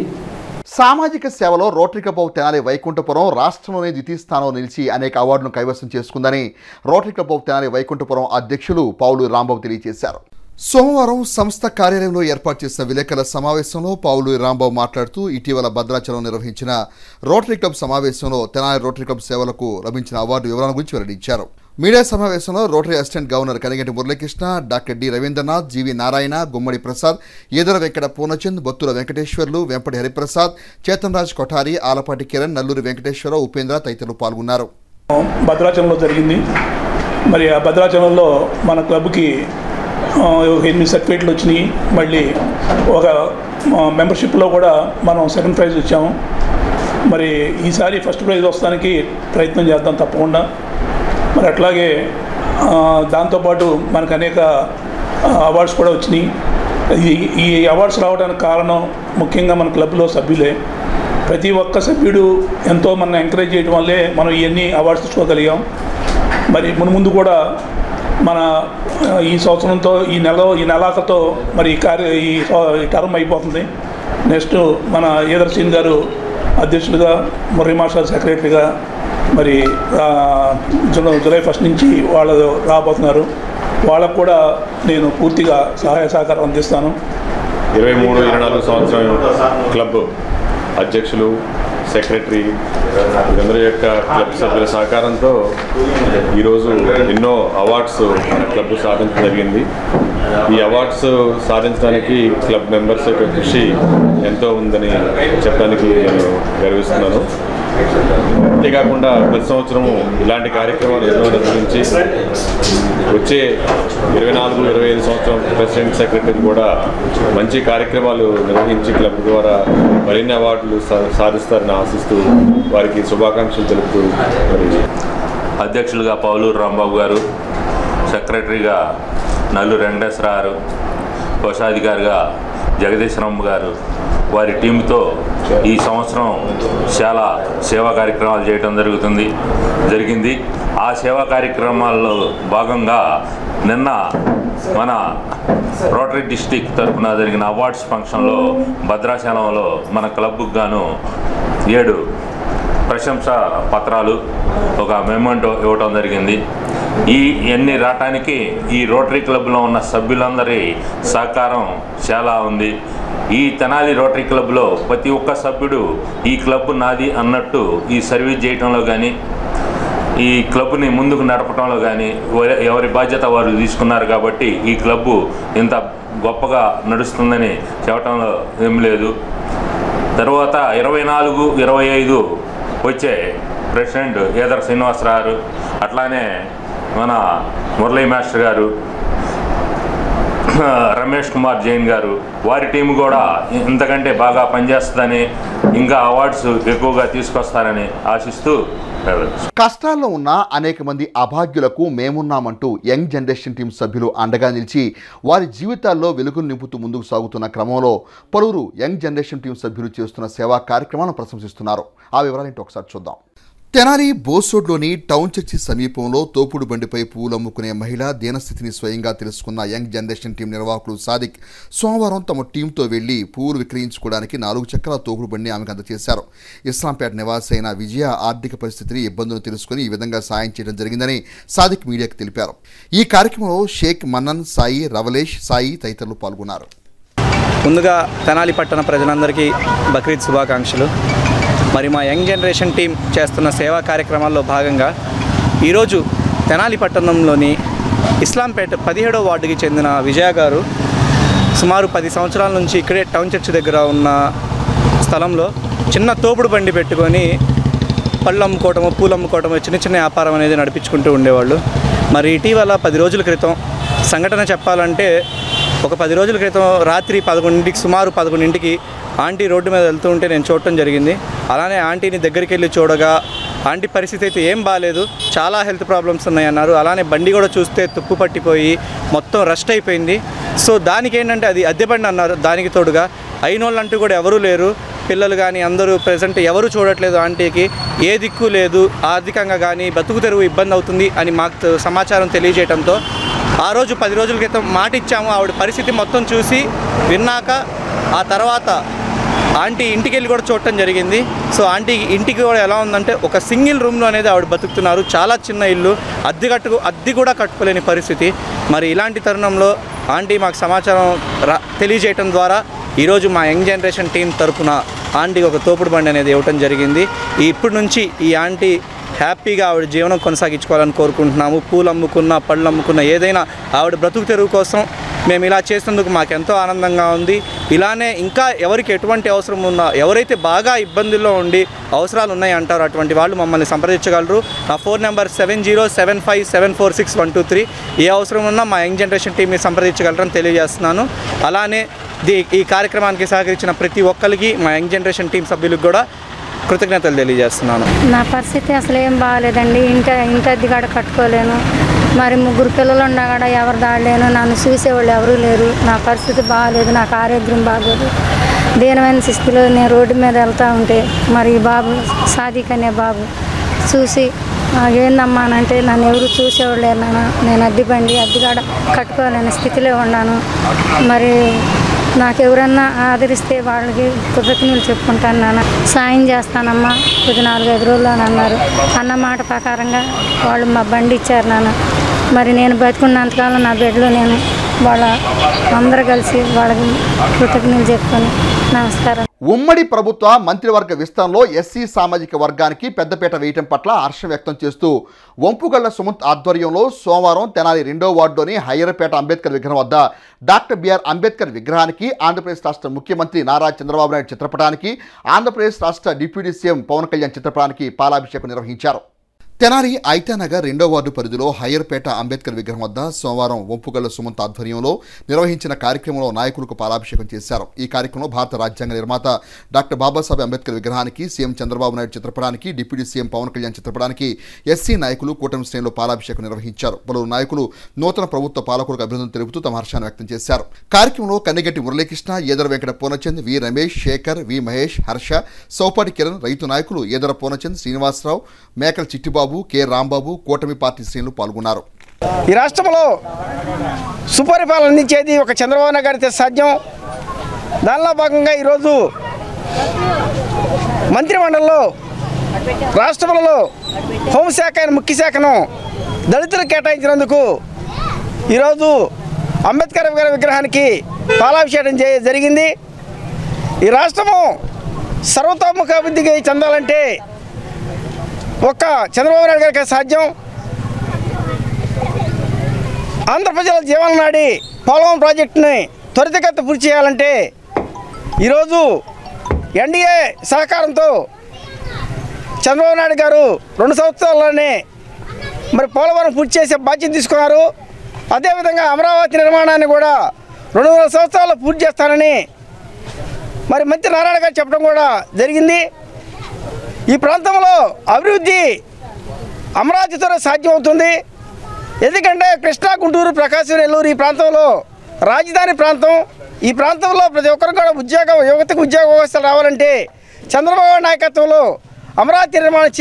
సామాజిక సేవలో Rotary club of Tenali Vaikunthapuram రాష్ట్రంలోనే ద్వితీయ స్థానంలో నిలిచి అనేక అవార్డులను కైవసం చేసుకుందని Rotary club of Tenali Vaikunthapuram అధ్యక్షులు పావులు రాంబాబు తెలియజేశారు. సోమవారం సంస్థ కార్యాలయంలో ఏర్పాటు చేసిన విలేకరుల సమావేశంలో పావులూరి రాంబాబు మాట్లాడుతూ ఇటీవల భద్రాచలం నిర్వహించిన రోటరీ క్లబ్ సమావేశంలో తెనాలి రోటరీ క్లబ్ సేవలకు లభించిన అవార్డు వివరాల గురించి వెల్లడించారు. మీడియా సమావేశంలో Rotary assistant governor Kaniganti Muralikrishna, doctor D Ravindranath, GV Narayana, Gummadi Prasad, Eedara Venkata Purnachand, Bottula Venkateswarlu, Vempati Hariprasad, Chetan Raj Kothari, Alapati Kiran, Nalluri Venkateswararao, Upendra తదితరులు పాల్గొన్నారు. భద్రాచలంలో జరిగింది. మరి ఆ భద్రాచలంలో మన క్లబ్కి 8 సర్టిఫికేట్లు వచ్చినాయి. మళ్ళీ ఒక మెంబర్షిప్లో కూడా మనం సెకండ్ ప్రైజ్ వచ్చాము. మరి ఈసారి ఫస్ట్ ప్రైజ్ వస్తానికి ప్రయత్నం చేద్దాం తప్పకుండా. మరి అట్లాగే దాంతోపాటు మనకు అనేక అవార్డ్స్ కూడా వచ్చినాయి. ఈ అవార్డ్స్ రావడానికి కారణం ముఖ్యంగా మన క్లబ్లో సభ్యులే. ప్రతి ఒక్క సభ్యుడు ఎంతో మనం ఎంకరేజ్ చేయడం వల్లే మనం ఇవన్నీ అవార్డ్స్ తెచ్చుకోగలిగాం. మరి ముందు కూడా మన ఈ సంవత్సరంతో ఈ నెలాఖరుతో మరి ఈ టర్మ్ అయిపోతుంది. నెక్స్ట్ మన ఈదర్ శ్రీన్ గారు అధ్యక్షులుగా, మురళీ మాస్టర్ సెక్రటరీగా మరి జూలై 1 నుంచి వాళ్ళు రాబోతున్నారు. వాళ్ళకు కూడా నేను పూర్తిగా సహాయ సహకారం అందిస్తాను. 23-24 సంవత్సరం క్లబ్ అధ్యక్షులు, సెక్రటరీ వీరందరి యొక్క క్లబ్ సభ్యుల సహకారంతో ఈరోజు ఎన్నో అవార్డ్స్ క్లబ్ సాధించడం జరిగింది. ఈ అవార్డ్స్ సాధించడానికి క్లబ్ మెంబర్స్ యొక్క కృషి ఎంతో ఉందని చెప్పడానికి నేను గర్విస్తున్నాను. అంతేకాకుండా ప్రతి సంవత్సరము ఇలాంటి కార్యక్రమాలు ఎన్నో నిర్వహించి వచ్చే 24-25 సంవత్సరం ప్రెసిడెంట్, సెక్రటరీ కూడా మంచి కార్యక్రమాలు నిర్వహించి క్లబ్ ద్వారా మరిన్ని అవార్డులు సాధిస్తారని ఆశిస్తూ వారికి శుభాకాంక్షలు తెలుపుతూ మరి అధ్యక్షులుగా పావులూరు రాంబాబు గారు, సెక్రటరీగా నల్లూరు వెంకటేశ్వర గారు, కోశాధికారిగా జగదీశ్వరమ్మ గారు, వారి టీంతో ఈ సంవత్సరం చాలా సేవా కార్యక్రమాలు చేయడం జరిగింది. ఆ సేవా కార్యక్రమాల్లో భాగంగా నిన్న మన రోటరీ డిస్టిక్ తరఫున జరిగిన అవార్డ్స్ ఫంక్షన్లో భద్రాచలంలో మన క్లబ్కు గాను 7 ప్రశంసా పత్రాలు, ఒక మెమోంటో ఇవ్వటం జరిగింది. ఇవన్నీ రావటానికి ఈ రోటరీ క్లబ్లో ఉన్న సభ్యులందరి సహకారం చాలా ఉంది. ఈ తెనాలి రోటరీ క్లబ్లో ప్రతి ఒక్క సభ్యుడు ఈ క్లబ్ నాది అన్నట్టు ఈ సర్వీస్ చేయటంలో కానీ, ఈ క్లబ్ని ముందుకు నడపడంలో కానీ ఎవరి బాధ్యత వారు తీసుకున్నారు. కాబట్టి ఈ క్లబ్బు ఇంత గొప్పగా నడుస్తుందని చెప్పడంలో ఏం లేదు. తర్వాత 24-25 వచ్చే ప్రెసిడెంట్ ఈదర శ్రీనివాసరావు గారు, అట్లానే మన మురళీ మాస్టర్ గారు, రమేష్ కుమార్ జైన్ గారు, వారి టీం కూడా ఇంతకంటే బాగా పనిచేస్తుందని, ఇంకా అవార్డ్స్ ఎక్కువగా తీసుకొస్తారని ఆశిస్తూ కష్టాల్లో ఉన్న అనేక మంది అభాగ్యులకు మేమున్నామంటూ యంగ్ జనరేషన్ టీం సభ్యులు అండగా నిలిచి వారి జీవితాల్లో వెలుగులు నింపుతూ ముందుకు సాగుతున్న క్రమంలో పలువురు యంగ్ జనరేషన్ టీం సభ్యులు చేస్తున్న సేవా కార్యక్రమాలను ప్రశంసిస్తున్నారు. ఆ వివరాలేంటో ఒకసారి చూద్దాం. తెనాలి బోసోడ్లోని టౌన్ చర్చి సమీపంలో తోపుడు బండిపై పువ్వులు అమ్ముకునే మహిళ దీనస్థితిని స్వయంగా తెలుసుకున్న యంగ్ జనరేషన్ టీం నిర్వాహకులు సాదిక్ సోమవారం తమ టీంతో వెళ్లి పువ్వులు విక్రయించుకోవడానికి 4 చక్రాల తోపుడు బండిని ఆమెకు అందజేశారు. ఇస్లాంపేట నివాసి అయిన విజయ ఆర్థిక పరిస్థితిని, ఇబ్బందులు తెలుసుకుని ఈ విధంగా సాయం చేయడం జరిగిందని సాదిక్ మీడియాకు తెలిపారు. ఈ కార్యక్రమంలో షేక్ మన్నన్, సాయి, రవలేష్, సాయి తదితరులు పాల్గొన్నారు. ముందుగా తెనాలి పట్టణ ప్రజలందరికీ బక్రీద్ శుభాకాంక్షలు. మరి మా యంగ్ జనరేషన్ టీం చేస్తున్న సేవా కార్యక్రమాల్లో భాగంగా ఈరోజు తెనాలి పట్టణంలోని ఇస్లాంపేట 17వ వార్డుకి చెందిన విజయ గారు సుమారు 10 సంవత్సరాల నుంచి ఇక్కడే టౌన్ చర్చి దగ్గర ఉన్న స్థలంలో చిన్న తోపుడు బండి పెట్టుకొని పళ్ళు అమ్ముకోవటము, పూలు అమ్ముకోవటము, చిన్న చిన్న వ్యాపారం అనేది నడిపించుకుంటూ ఉండేవాళ్ళు. మరి ఇటీవల 10 రోజుల క్రితం సంఘటన చెప్పాలంటే, ఒక 10 రోజుల క్రితం రాత్రి 11ంటికి, సుమారు 11ంటికి ఆంటీ రోడ్డు మీద వెళ్తూ ఉంటే నేను చూడటం జరిగింది. అలానే ఆంటీని దగ్గరికి వెళ్ళి చూడగా ఆంటీ పరిస్థితి అయితే ఏం బాగాలేదు, చాలా హెల్త్ ప్రాబ్లమ్స్ ఉన్నాయన్నారు. అలానే బండి కూడా చూస్తే తుప్పు పట్టిపోయి మొత్తం రస్ట్ అయిపోయింది. సో దానికి ఏంటంటే అది అద్దె బండి అన్నారు. దానికి తోడుగా అయినోళ్ళు అంటూ కూడా ఎవరూ లేరు, పిల్లలు కానీ అందరూ ప్రెజెంట్ ఎవరు చూడట్లేదు. ఆంటీకి ఏ దిక్కు లేదు, ఆర్థికంగా కానీ బతుకు తెరువు ఇబ్బంది అవుతుంది అని మాకు సమాచారం తెలియజేయడంతో ఆ రోజు 10 రోజుల క్రితం మాట ఇచ్చాము. ఆవిడ పరిస్థితి మొత్తం చూసి విన్నాక ఆ తర్వాత ఆంటీ ఇంటికి వెళ్ళి కూడా చూడటం జరిగింది. సో ఆంటీ ఇంటికి కూడా ఎలా ఉందంటే ఒక సింగిల్ రూమ్లో అనేది ఆవిడ బతుకుతున్నారు. చాలా చిన్న ఇల్లు, అద్దె కూడా కట్టుకోలేని పరిస్థితి. మరి ఇలాంటి తరుణంలో ఆంటీ మాకు సమాచారం తెలియజేయటం ద్వారా ఈరోజు మా యంగ్ జనరేషన్ టీం తరఫున ఆంటీకి ఒక తోపుడు బండి అనేది ఇవ్వటం జరిగింది. ఇప్పటి నుంచి ఈ ఆంటీ హ్యాపీగా ఆవిడ జీవనం కొనసాగించుకోవాలని కోరుకుంటున్నాము. పూలు అమ్ముకున్న, పళ్ళు అమ్ముకున్న, ఏదైనా ఆవిడ బ్రతుకు తెరువు కోసం మేము ఇలా చేసినందుకు మాకెంతో ఆనందంగా ఉంది. ఇలానే ఇంకా ఎవరికి ఎటువంటి అవసరం ఉన్నా, ఎవరైతే బాగా ఇబ్బందుల్లో ఉండి అవసరాలు ఉన్నాయి అంటారో అటువంటి వాళ్ళు మమ్మల్ని సంప్రదించగలరు. నా ఫోన్ నెంబర్ 7075746123. ఏ అవసరం ఉన్నా మా యంగ్ జనరేషన్ టీంని సంప్రదించగలరని తెలియజేస్తున్నాను. అలానే ఈ కార్యక్రమానికి సహకరించిన ప్రతి ఒక్కరికి మా యంగ్ జనరేషన్ టీం సభ్యులకు కూడా కృతజ్ఞతలు తెలియజేస్తున్నాను. నా పరిస్థితి అసలు ఏం బాగాలేదండి. ఇంటి అద్దె కూడా కట్టుకోలేను. మరి 3 పిల్లలు ఉన్నా కూడా ఎవరు దాడలేను. నన్ను చూసేవాళ్ళు ఎవరూ లేరు. నా పరిస్థితి బాగాలేదు, నాకు ఆరోగ్యం బాగోదు. దీనమైన స్థితిలో నేను రోడ్డు మీద వెళ్తూ ఉంటే మరి ఈ బాబు సాదిక్ అనే బాబు చూసి ఏందమ్మా అంటే నన్ను ఎవరు చూసేవాళ్ళు లేరు నాన్న, నేను అద్దె కూడా కట్టుకోలేని స్థితిలో ఉన్నాను. మరి నాకు ఎవరన్నా ఆదరిస్తే వాళ్ళకి కృతజ్ఞతలు చెప్పుకుంటాను నాన్న. సాయం చేస్తానమ్మా కొద్ది 4-5 రోజులు అని అన్నారు. అన్న మాట ప్రకారంగా వాళ్ళు మా బండి ఇచ్చారు నాన్న. మరి నేను బతుకున్నంతకాలం నా బెడ్లో నేను వాళ్ళ అందరూ కలిసి వాళ్ళకి కృతజ్ఞతలు చెప్పుకొని నమస్కారం. ఉమ్మడి ప్రభుత్వ మంత్రివర్గ విస్తరణలో ఎస్సీ సామాజిక వర్గానికి పెద్దపీట వేయటం పట్ల హర్షం వ్యక్తం చేస్తూ వంపుగళ్ల సుమంత్ ఆధ్వర్యంలో సోమవారం తెనాలి 2వ వార్డులోని హయ్యరపేట అంబేద్కర్ విగ్రహం వద్ద డాక్టర్ బిఆర్ అంబేద్కర్ విగ్రహానికి, ఆంధ్రప్రదేశ్ రాష్ట్ర ముఖ్యమంత్రి నారా చంద్రబాబు నాయుడు చిత్రపటానికి, ఆంధ్రప్రదేశ్ రాష్ట్ర డిప్యూటీ సీఎం పవన్ కళ్యాణ్ చిత్రపటానికి పాలాభిషేకం నిర్వహించారు. తెనాలి ఐతానగర్ 2వ వార్డు పరిధిలో హయ్యర్పేట అంబేద్కర్ విగ్రహం వద్ద సోమవారం వంపుగళ్ల సుమంత్ ఆధ్వర్యంలో నిర్వహించిన కార్యక్రమంలో నాయకులకు పాలాభిషేకం చేశారు. ఈ కార్యక్రమంలో భారత రాజ్యాంగ నిర్మాత డాక్టర్ బాబాసాహెబ్ అంబేద్కర్ విగ్రహానికి, సీఎం చంద్రబాబు నాయుడు చిత్రపటానికి, డిప్యూటీ సీఎం పవన్ కళ్యాణ్ చిత్రపటానికి ఎస్సీ నాయకులు కూటమి శ్రేణులు పాలాభిషేకం నిర్వహించారు. పలువురు నాయకులు నూతన ప్రభుత్వ పాలకులకు అభినందనలు తెలుపుతూ తమ హర్షాన్ని వ్యక్తం చేశారు. కార్యక్రమంలో కన్నిగట్టి మురళీకృష్ణ, ఏదర వెంకట పూర్ణచంద్, వి రమేష్, శేఖర్, వి మహేష్, హర్ష, సౌపాటి కిరణ్, రైతు నాయకులు ఏదర పూర్ణచంద్, శ్రీనివాసరావు, మేకల చిట్టిబాబు, కె రాంబాబు, కూటమి పార్టీ శ్రేణులు పాల్గొన్నారు. ఈ రాష్ట్రంలో సుపరిపాలన అందించేది ఒక చంద్రబాబు నాయుడు గారితో సాధ్యం. దానిలో భాగంగా ఈరోజు మంత్రిమండలిలో రాష్ట్రంలో హోంశాఖ ముఖ్య శాఖను దళితులకు కేటాయించినందుకు ఈరోజు అంబేద్కర్ గారి విగ్రహానికి పాలాభిషేకం జరిగింది. ఈ రాష్ట్రము సర్వతోముఖ అభివృద్ధికి చెందాలంటే ఒక్క చంద్రబాబు నాయుడు గారికి సాధ్యం. ఆంధ్ర ప్రజల జీవన నాడి పోలవరం ప్రాజెక్టుని త్వరితగతిన పూర్తి చేయాలంటే ఈరోజు ఎన్డీఏ సహకారంతో చంద్రబాబు నాయుడు గారు 2 సంవత్సరాల్లోనే మరి పోలవరం పూర్తి చేసే బాధ్యత తీసుకున్నారు. అదేవిధంగా అమరావతి నిర్మాణాన్ని కూడా 200 సంవత్సరాల్లో పూర్తి చేస్తానని మరి మంత్రి నారాయణ గారు చెప్పడం కూడా జరిగింది. ఈ ప్రాంతంలో అభివృద్ధి అమరావతితోనే సాధ్యమవుతుంది. ఎందుకంటే కృష్ణా, గుంటూరు, ప్రకాశం, నెల్లూరు ఈ ప్రాంతంలో రాజధాని ప్రాంతం. ఈ ప్రాంతంలో ప్రతి ఒక్కరు కూడా యువతకు ఉద్యోగ వ్యవస్థలు రావాలంటే చంద్రబాబు నాయకత్వంలో అమరావతి నిర్మాణం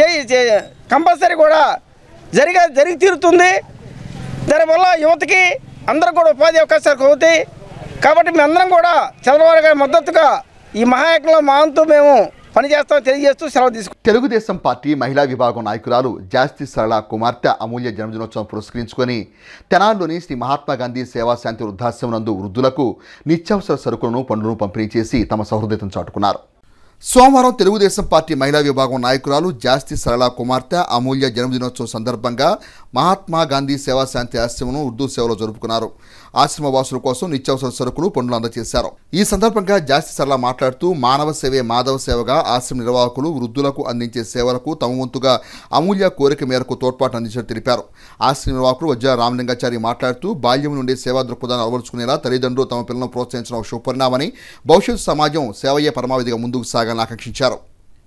కంపల్సరీ కూడా జరిగి తీరుతుంది. దానివల్ల యువతకి అందరూ కూడా ఉపాధి అవకాశాలు అవుతాయి. కాబట్టి మేమందరం కూడా చంద్రబాబు గారి మద్దతుగా ఈ మహాయజ్ఞంలో మా వంతు మేము పనిచేస్తామని తెలియజేస్తూ సెలవు తీసుకుంటాం. తెలుగుదేశం పార్టీ మహిళా విభాగం నాయకురాలు జాస్తి సరళ కుమార్తె అమూల్య జన్మదినోత్సవం పురస్కరించుకొని తెనాలిలోని శ్రీ మహాత్మా గాంధీ సేవాశాంతి వృద్ధాశ్రమం నందు వృద్ధులకు నిత్యావసర సరుకులను, పండ్లను పంపిణీ చేసి తమ సహృదయతను చాటుకున్నారు. సోమవారం తెలుగుదేశం పార్టీ మహిళా విభాగం నాయకురాలు జాస్తి సరళ కుమార్తె అమూల్య జన్మదినోత్సవం సందర్భంగా మహాత్మా గాంధీ సేవాశాంతి ఆశ్రమం ఉర్దూ సేవలో జరుపుకున్నారు. ఆశ్రమ వాసుల కోసం నిత్యావసర సరుకులు, పండ్లు అందజేశారు. ఈ సందర్భంగా జాస్తి సరళ మాట్లాడుతూ మానవ సేవే మాధవ సేవగా ఆశ్రమ నిర్వాహకులు వృద్ధులకు అందించే సేవలకు తమ వంతుగా అమూల్య కోరిక మేరకు తోడ్పాటు అందించారని తెలిపారు. ఆశ్రమ నిర్వాహకులు వజ్ర రామలింగాచారి మాట్లాడుతూ బాల్యం నుండి సేవా దృక్పథాన్ని అలవరుచుకునేలా తల్లిదండ్రులు తమ పిల్లలను ప్రోత్సహించడం ఒక శుభపరిణామని, భవిష్యత్తు సమాజం సేవయ్యే పరమావధిగా ముందుకు సాగాలని ఆకాంక్షించారు.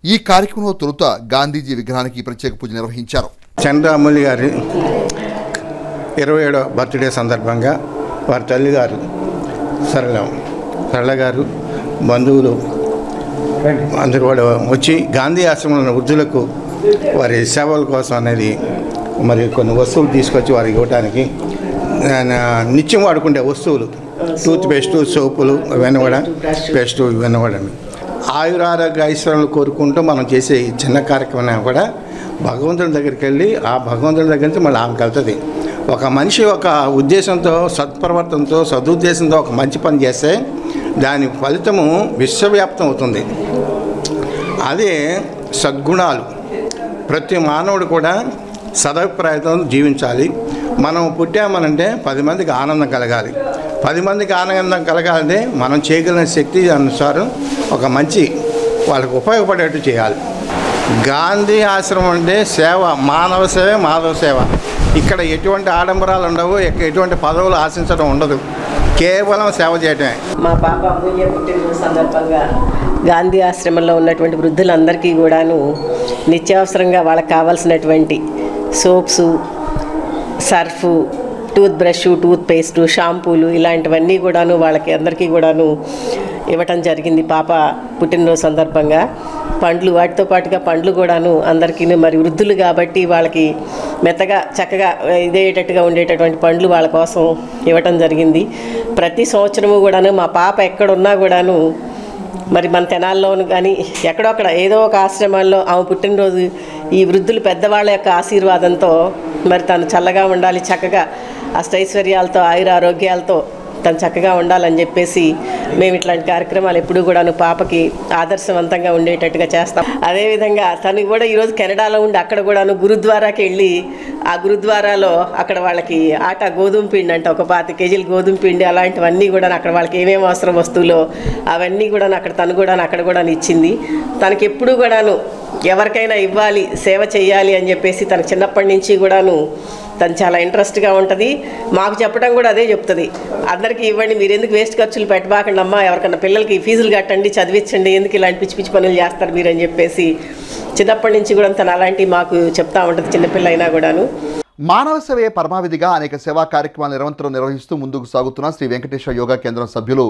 ఈ కార్యక్రమంలో తొలుత గాంధీజీ విగ్రహానికి ప్రత్యేక పూజ నిర్వహించారు. చంద్ర అమూల్య గారి 27వ బర్త్డే సందర్భంగా వారి తల్లిగారు సరళ గారు, బంధువులు అందరూ కూడా వచ్చి గాంధీ ఆశ్రమంలో వృద్ధులకు వారి సేవల కోసం అనేది మరి కొన్ని వస్తువులు తీసుకొచ్చి వారికి ఇవ్వడానికి, నిత్యం వాడుకుంటే వస్తువులు, టూత్ పేస్టు, సోపులు ఇవన్నీ కూడా, పేస్టు ఇవన్నీ కూడా ఆయురారోగ్య ఐశ్వర్యాలు కోరుకుంటూ మనం చేసే ఈ చిన్న కార్యక్రమం కూడా భగవంతుడి దగ్గరికి వెళ్ళి ఆ భగవంతుడి దగ్గర నుంచి మళ్ళీ ఆమెకు వెళ్తుంది. ఒక మనిషి ఒక ఉద్దేశంతో సత్ప్రవర్తనతో సదుద్దేశంతో ఒక మంచి పని చేస్తే దాని ఫలితము విశ్వవ్యాప్తం అవుతుంది. అదే సద్గుణాలు. ప్రతి మానవుడు కూడా సదభిప్రాయంతో జీవించాలి. మనం పుట్టామనంటే 10 మందికి ఆనందం కలగాలి. 10 మందికి ఆనందం కలగాలంటే మనం చేయగలిగిన శక్తి అనుసారం ఒక మంచి వాళ్ళకు ఉపయోగపడేట్టు చేయాలి. గాంధీ ఆశ్రమం అంటే సేవ, మానవ సేవ, మాధవ సేవ. ఇక్కడ ఎటువంటి ఆడంబరాలు ఉండవు, ఎటువంటి పదవులు ఆశించడం ఉండదు, కేవలం సేవ చేయటమే. మా పాప అమూల్య పుట్టినరోజు సందర్భంగా గాంధీ ఆశ్రమంలో ఉన్నటువంటి వృద్ధులందరికీ కూడాను నిత్యావసరంగా వాళ్ళకి కావాల్సినటువంటి soaps, surf, tooth brush, tooth paste, షాంపూలు ఇలాంటివన్నీ కూడాను వాళ్ళకి అందరికీ కూడాను ఇవ్వటం జరిగింది పాప పుట్టినరోజు సందర్భంగా. పండ్లు, వాటితో పాటుగా పండ్లు కూడాను అందరికీ, మరి వృద్ధులు కాబట్టి వాళ్ళకి మెత్తగా చక్కగా ఇదేటట్టుగా ఉండేటటువంటి పండ్లు వాళ్ళ కోసం ఇవ్వటం జరిగింది. ప్రతి సంవత్సరము కూడాను మా పాప ఎక్కడున్నా కూడాను మరి మన తెనాల్లోను కానీ ఎక్కడొక్కడ ఏదో ఒక ఆశ్రమాల్లో ఆమె పుట్టినరోజు ఈ వృద్ధులు పెద్దవాళ్ళ యొక్క ఆశీర్వాదంతో మరి తను చల్లగా ఉండాలి, చక్కగా అష్టైశ్వర్యాలతో ఆయురారోగ్యాలతో తను చక్కగా ఉండాలని చెప్పేసి మేము ఇట్లాంటి కార్యక్రమాలు ఎప్పుడూ కూడాను పాపకి ఆదర్శవంతంగా ఉండేటట్టుగా చేస్తాం. అదేవిధంగా తను కూడా ఈరోజు కెనడాలో ఉండి అక్కడ కూడాను గురుద్వారాకి వెళ్ళి ఆ గురుద్వారాలో అక్కడ వాళ్ళకి గోధుమ పిండి అంటే ఒక 5 కేజీలు గోధుమ పిండి అలాంటివన్నీ కూడా అక్కడ వాళ్ళకి ఏమేమి అవసరం వస్తువులో అవన్నీ కూడా అక్కడ తను కూడా అక్కడ కూడా ఇచ్చింది. తనకి ఎప్పుడూ కూడాను ఎవరికైనా ఇవ్వాలి, సేవ చేయాలి అని చెప్పేసి తనకు చిన్నప్పటి నుంచి కూడాను తను చాలా ఇంట్రెస్ట్గా ఉంటుంది. మాకు చెప్పడం కూడా అదే చెప్తుంది, అందరికీ ఇవ్వండి, మీరు ఎందుకు వేస్ట్ ఖర్చులు పెట్టబాకండి అమ్మా, ఎవరికన్నా పిల్లలకి ఫీజులు కట్టండి, చదివించండి, ఎందుకు ఇలాంటి పిచ్చి పిచ్చి పనులు చేస్తారు మీరు అని చెప్పేసి చిన్నప్పటి నుంచి కూడా తను అలాంటివి మాకు చెప్తా ఉంటుంది, చిన్నపిల్ల అయినా కూడాను. మానవ సేవే పరమావిధిగా అనేక సేవా కార్యక్రమాలు నిరంతరం నిర్వహిస్తూ ముందుకు సాగుతున్న శ్రీ వెంకటేశ్వర యోగా కేంద్రం సభ్యులు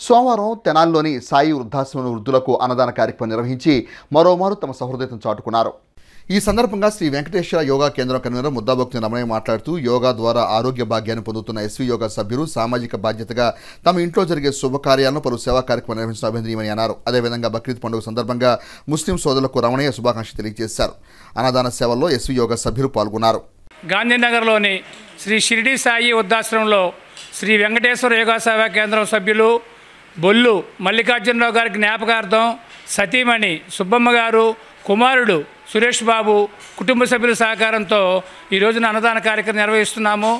సోమవారం తెనాలిలోని సాయి వృద్ధాశ్రమ వృద్ధులకు అన్నదాన కార్యక్రమం నిర్వహించి మరోమారు తమ సహృదయతను చాటుకున్నారు. ఈ సందర్భంగా శ్రీ వెంకటేశ్వర యోగా కేంద్రం కన్వీనర్ ముద్దాభక్తి రమణయ్య మాట్లాడుతూ యోగా ద్వారా ఆరోగ్య భాగ్యాన్ని పొందుతున్న ఎస్వి యోగా సభ్యులు సామాజిక బాధ్యతగా తమ ఇంట్లో జరిగే శుభకార్యాలను పలు సేవా కార్యక్రమాలు నిర్వహించడం అభినందనీయమని అన్నారు. అదేవిధంగా బక్రీద్ పండుగ సందర్భంగా ముస్లిం సోదరులకు రమణయ్య శుభాకాంక్షలు తెలియజేశారు. అన్నదాన సేవల్లో ఎస్వి యోగా సభ్యులు పాల్గొన్నారు. గాంధీనగర్లోని శ్రీ షిరిడి సాయి వృద్ధాశ్రమంలో శ్రీ వెంకటేశ్వర యోగా సేవా కేంద్రం సభ్యులు బొల్లు మల్లికార్జునరావు గారి జ్ఞాపకార్థం సతీమణి సుబ్బమ్మ గారు, కుమారుడు సురేష్ బాబు కుటుంబ సభ్యుల సహకారంతో ఈ రోజున అన్నదాన కార్యక్రమం నిర్వహిస్తున్నాము.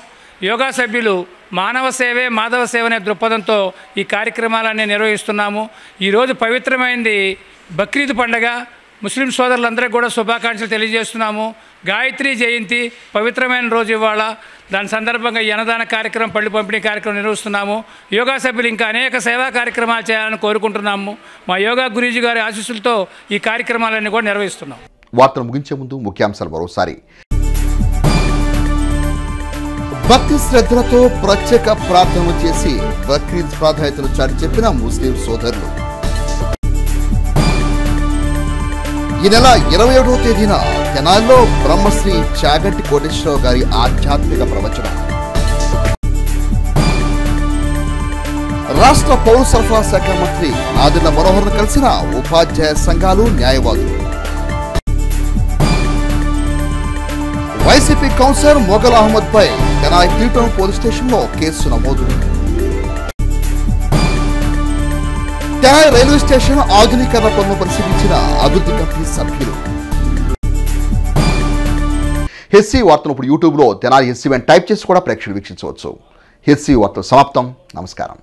యోగా సభ్యులు మానవ సేవే మాధవ సేవ అనే దృక్పథంతో ఈ కార్యక్రమాలన్నీ నిర్వహిస్తున్నాము. ఈరోజు పవిత్రమైనది బక్రీద్ పండగ. ముస్లిం సోదరులందరికీ కూడా శుభాకాంక్షలు తెలియజేస్తున్నాము. గాయత్రి జయంతి పవిత్రమైన రోజు ఇవాళ. దాని సందర్భంగా ఈ అన్నదాన కార్యక్రమం, పళ్ళు పంపిణీ కార్యక్రమం నిర్వహిస్తున్నాము. యోగా సభ్యులు ఇంకా అనేక సేవా కార్యక్రమాలు చేయాలని కోరుకుంటున్నాము. మా యోగా గురూజీ గారి ఆశీస్సులతో ఈ కార్యక్రమాలన్నీ కూడా నిర్వహిస్తున్నాం. వార్తలు ముగించే ముందు ముఖ్యాంశాలు మరోసారి. భక్తి శ్రద్ధలతో ప్రత్యేక ప్రార్థనలు చేసి బక్రీద్ ప్రాధాన్యతను చాటి చెప్పిన ముస్లిం సోదరులు. ఈ నెల 27వ తేదీన తెనాలిలో బ్రహ్మశ్రీ చాగంటి కోటేశ్వరరావు గారి ఆధ్యాత్మిక ప్రవచనం. రాష్ట్ర పౌర సరఫరా శాఖ మంత్రి నాదెండ్ల మనోహర్ను కలిసిన ఉపాధ్యాయ సంఘాలు, న్యాయవాదులు. వైసీపీ కౌన్సిలర్ మొఘల్ అహ్మద్ పై తెనాలి టీటౌన్ పోలీస్ స్టేషన్లో కేసు నమోదు. తెనాలి రైల్వే స్టేషన్ ఆధునీకరణ పనులు పరిశీలించిన అభివృద్ధి కమిటీ సభ్యులు. హెచ్సి వార్తలు ఇప్పుడు యూట్యూబ్లో తెనాలి హెచ్సి టైప్ చేసి కూడా ప్రేక్షకులు వీక్షించవచ్చు. హెచ్సి వార్తలు సమాప్తం. నమస్కారం.